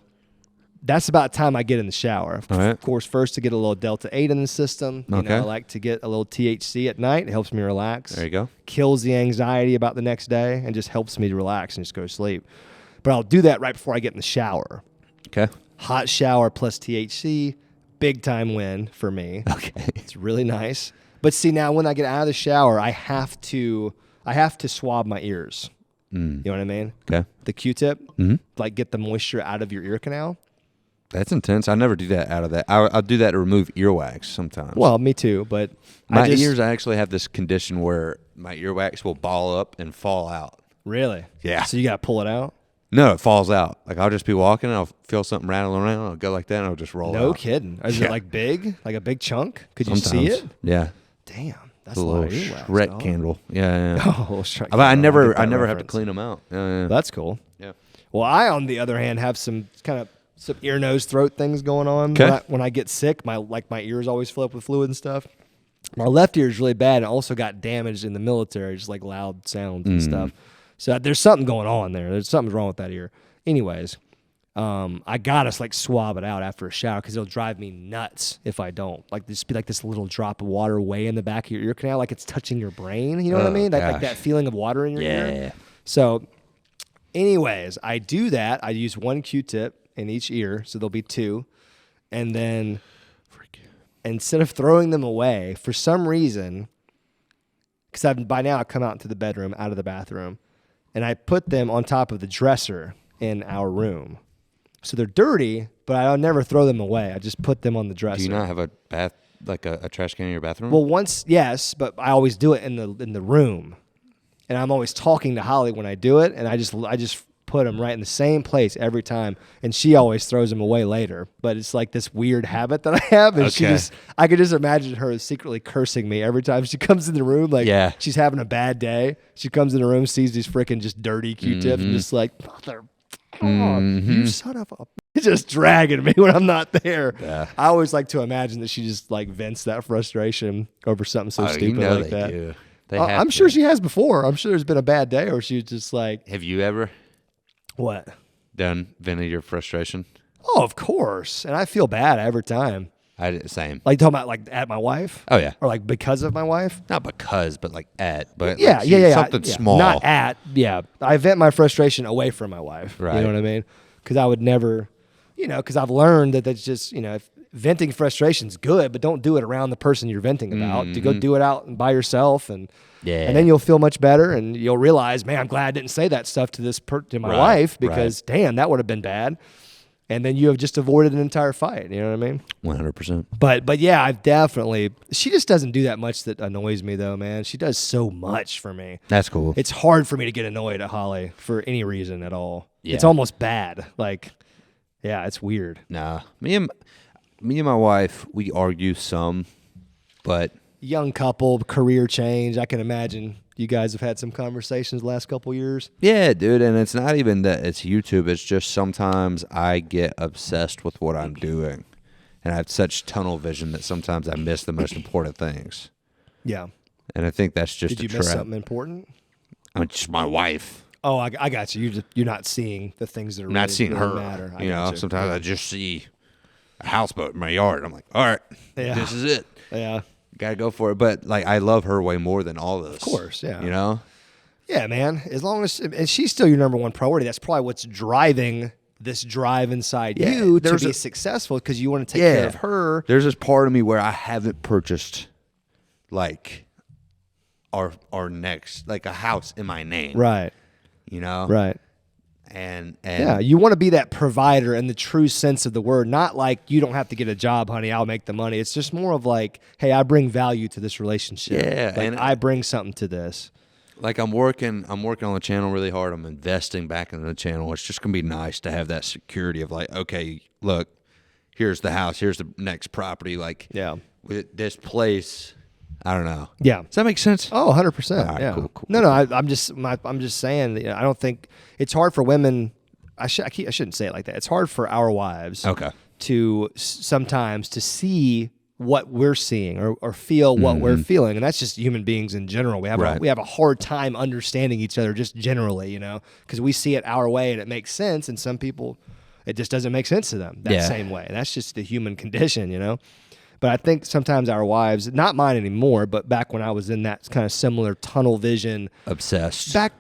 that's about the time I get in the shower. All right. Of course, first to get a little Delta 8 in the system. I like to get a little THC at night. It helps me relax. There you go. Kills the anxiety about the next day and just helps me to relax and just go to sleep. But I'll do that right before I get in the shower. Okay. Hot shower plus THC, big time win for me. Okay. It's really nice. But see, now when I get out of the shower, I have to swab my ears. You know what I mean? Okay. The Q-tip, get the moisture out of your ear canal. That's intense. I never do that out of that. I'll do that to remove earwax sometimes. Well, me too, but my ears, I actually have this condition where my earwax will ball up and fall out. Really? Yeah. So you got to pull it out? No, it falls out. Like I'll just be walking and I'll feel something rattling around. I'll go like that and I'll just roll out. No kidding. Is it big? Like a big chunk? Could you see it? Yeah. Damn. That's a a lot little of earwax, Shrek dog. candle. Yeah. Oh, a little Shrek But I candle. never get that have to reference. clean them out. Yeah. That's cool. Yeah. Well, I, on the other hand, have some ear, nose, throat things going on. Okay. When I get sick, my ears always fill up with fluid and stuff. My left ear is really bad and also got damaged in the military, just like loud sounds and stuff. So there's something going on there. There's something wrong with that ear. Anyways, I gotta swab it out after a shower because it'll drive me nuts if I don't. Just be this little drop of water way in the back of your ear canal, like it's touching your brain. You know what I mean? Like that feeling of water in your ear. So, anyways, I do that. I use one Q-tip in each ear, so there'll be 2, and then instead of throwing them away, for some reason, because by now I come out into the bedroom, out of the bathroom, and I put them on top of the dresser in our room. So they're dirty, but I'll never throw them away. I just put them on the dresser. Do you not have a bath, like a trash can in your bathroom? Well, once, yes, but I always do it in the room. And I'm always talking to Holly when I do it, and I just put them right in the same place every time, and she always throws them away later. But it's like this weird habit that I have, and I could just imagine her secretly cursing me every time she comes in the room. Like, she's having a bad day. She comes in the room, sees these freaking just dirty Q-tips, and just like, mother, you son of a... just dragging me when I'm not there. Yeah. I always like to imagine that she just like vents that frustration over something so stupid like that. Do. I'm sure she has before. I'm sure there's been a bad day or she was just like... Have you ever... What? Done vented your frustration? Oh, of course. And I feel bad every time. Same. Like talking about like at my wife? Oh, yeah. Or like because of my wife? Not because, but like at. But yeah, like something yeah. small. Not at, yeah. I vent my frustration away from my wife. Right. You know what I mean? Because I would never, because I've learned that that's just, if venting frustration's good, but don't do it around the person you're venting about. To go do it out by yourself, and then you'll feel much better, and you'll realize, man, I'm glad I didn't say that stuff to to my wife, because damn, that would have been bad. And then you have just avoided an entire fight. You know what I mean? 100%. But yeah, I've definitely. She just doesn't do that much that annoys me, though, man. She does so much for me. That's cool. It's hard for me to get annoyed at Holly for any reason at all. Yeah. It's almost bad. Like, yeah, it's weird. Nah, me and my wife, we argue some, but young couple, career change. I can imagine you guys have had some conversations the last couple years. Yeah, dude, and it's not even that it's YouTube. It's just sometimes I get obsessed with what I'm doing, and I have such tunnel vision that sometimes I miss the most important things. Yeah. And I think that's just Did you miss something important? I mean, just my wife. Oh, I got you. You're not seeing the things that are not seeing really her. Matter. Sometimes I just see a houseboat in my yard. I'm like, all right, this is it. Yeah. Gotta go for it. But like, I love her way more than all this. Of course, yeah. You know? Yeah, man. As long as, and she's still your number one priority. That's probably what's driving this drive inside you to be successful, because you want to take care of her. There's this part of me where I haven't purchased like our next, like a house in my name. Right. You know? Right. And yeah, you want to be that provider in the true sense of the word, not like you don't have to get a job, honey, I'll make the money. It's just more of like, hey, I bring value to this relationship. Yeah, like, and I bring something to this. Like I'm working on the channel really hard. I'm investing back into the channel. It's just gonna be nice to have that security of like, okay, look, here's the house, here's the next property. Like, with this place, I don't know. Yeah. Does that make sense? Oh, 100%. Right, yeah. Cool. No, I'm just saying that, I don't think it's hard for women. I shouldn't say it like that. It's hard for our wives to sometimes to see what we're seeing or feel what we're feeling. And that's just human beings in general. We have a hard time understanding each other just generally, because we see it our way and it makes sense. And some people, it just doesn't make sense to them that same way. And that's just the human condition, But I think sometimes our wives, not mine anymore, but back when I was in that kind of similar tunnel vision. Obsessed. A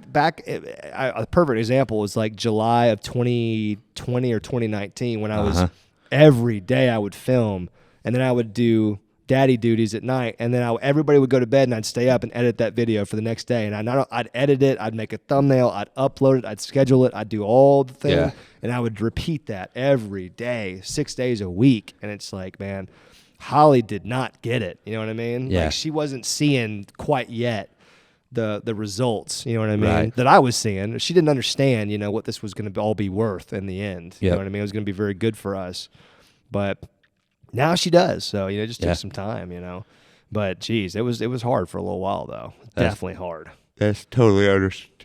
perfect example was like July of 2020 or 2019 when I was, every day I would film, and then I would do daddy duties at night, and then everybody would go to bed, and I'd stay up and edit that video for the next day. And I'd edit it, I'd make a thumbnail, I'd upload it, I'd schedule it, I'd do all the things, and I would repeat that every day, 6 days a week. And it's like, man, Holly did not get it. You know what I mean? Yeah. Like, she wasn't seeing quite yet the results, you know what I mean, that I was seeing. She didn't understand, what this was going to all be worth in the end. You know what I mean? It was going to be very good for us. But now she does. So, it just took some time, But, geez, it was hard for a little while, though. Definitely hard. That's totally understandable.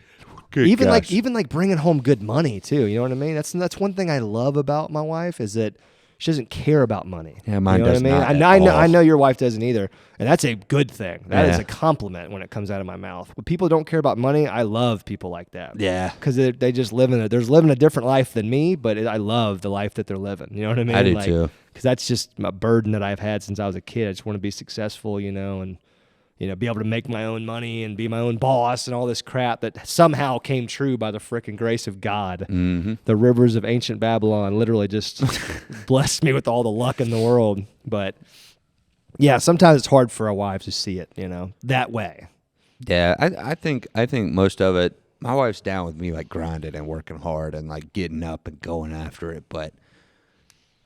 Even like bringing home good money, too. You know what I mean? That's one thing I love about my wife, is that she doesn't care about money. Yeah, mine does not. I know your wife doesn't either, and that's a good thing. That is a compliment when it comes out of my mouth. When people don't care about money, I love people like that. Yeah, because they just living a different life than me, but I love the life that they're living. You know what I mean? I do too. Because that's just a burden that I've had since I was a kid. I just want to be successful, and be able to make my own money and be my own boss and all this crap that somehow came true by the frickin' grace of God. Mm-hmm. The rivers of ancient Babylon literally just blessed me with all the luck in the world. But yeah, sometimes it's hard for our wives to see it, that way. Yeah, I think most of it. My wife's down with me like grinding and working hard and like getting up and going after it, but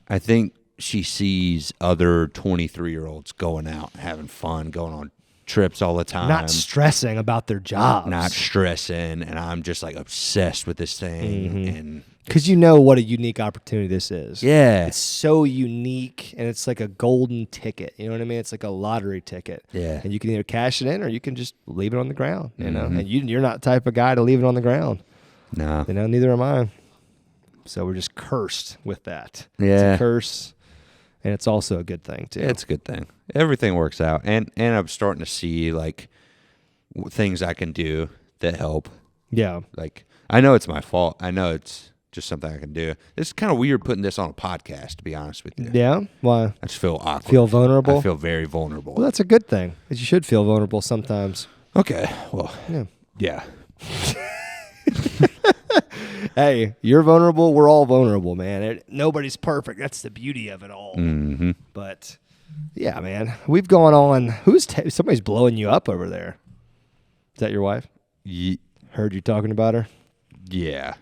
I think she sees other 23-year-olds going out, having fun, going on trips all the time, Not stressing about their jobs. not stressing, and I'm just like obsessed with this thing. And because you know what a unique opportunity this is. yeah, It's so unique, and it's like a golden ticket. You know what I mean? It's like a lottery ticket. Yeah. And you can either cash it in or you can just leave it on the ground, you know? And you're not the type of guy to leave it on the ground. no, You know, neither am I. So we're just cursed with that. It's Yeah. a curse, and it's also a good thing, too. it's a good thing. Everything works out, and I'm starting to see like things I can do that help. Yeah. Like I know it's my fault. I know it's just something I can do. It's kind of weird putting this on a podcast, to be honest with you. Yeah? Why? I just feel awkward. Feel vulnerable? I feel very vulnerable. Well, that's a good thing, because you should feel vulnerable sometimes. Okay. Well, Yeah. yeah. Hey, you're vulnerable. We're all vulnerable, man. Nobody's perfect. That's the beauty of it all. Mm-hmm. But yeah, man, we've gone on. Somebody's blowing you up over there? Is that your wife? Heard you talking about her? Yeah.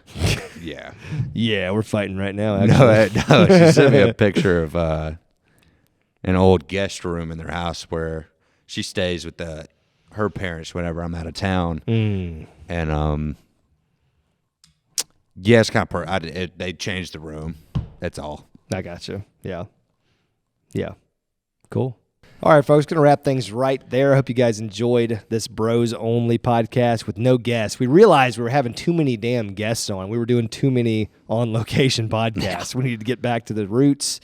Yeah. Yeah, we're fighting right now. Actually. No, she sent me a picture of an old guest room in their house where she stays with her parents whenever I'm out of town. And yeah, it's kind of they changed the room. That's all. I got you. Yeah. Yeah. Cool. All right, folks, going to wrap things right there. I hope you guys enjoyed this Bros Only podcast with no guests. We realized we were having too many damn guests on. We were doing too many on-location podcasts. We needed to get back to the roots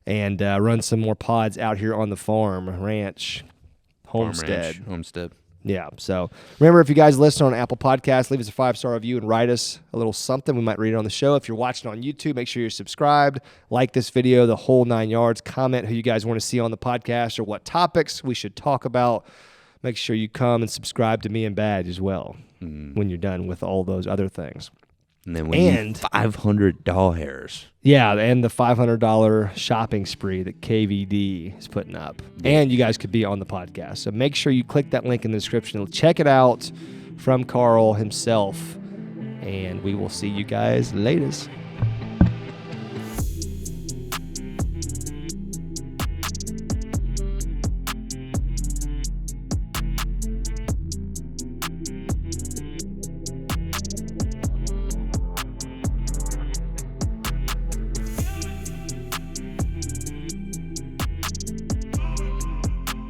and run some more pods out here on the farm, ranch, homestead. Homestead. Yeah, so remember, if you guys listen on Apple Podcasts, leave us a 5-star review and write us a little something. We might read it on the show. If you're watching on YouTube, make sure you're subscribed, like this video, the whole 9 yards, comment who you guys want to see on the podcast or what topics we should talk about. Make sure you come and subscribe to me and Badge as well when you're done with all those other things. And then we need 500 doll hairs. Yeah, and the $500 shopping spree that KVD is putting up. And you guys could be on the podcast. So make sure you click that link in the description. Check it out from Carl himself. And we will see you guys later.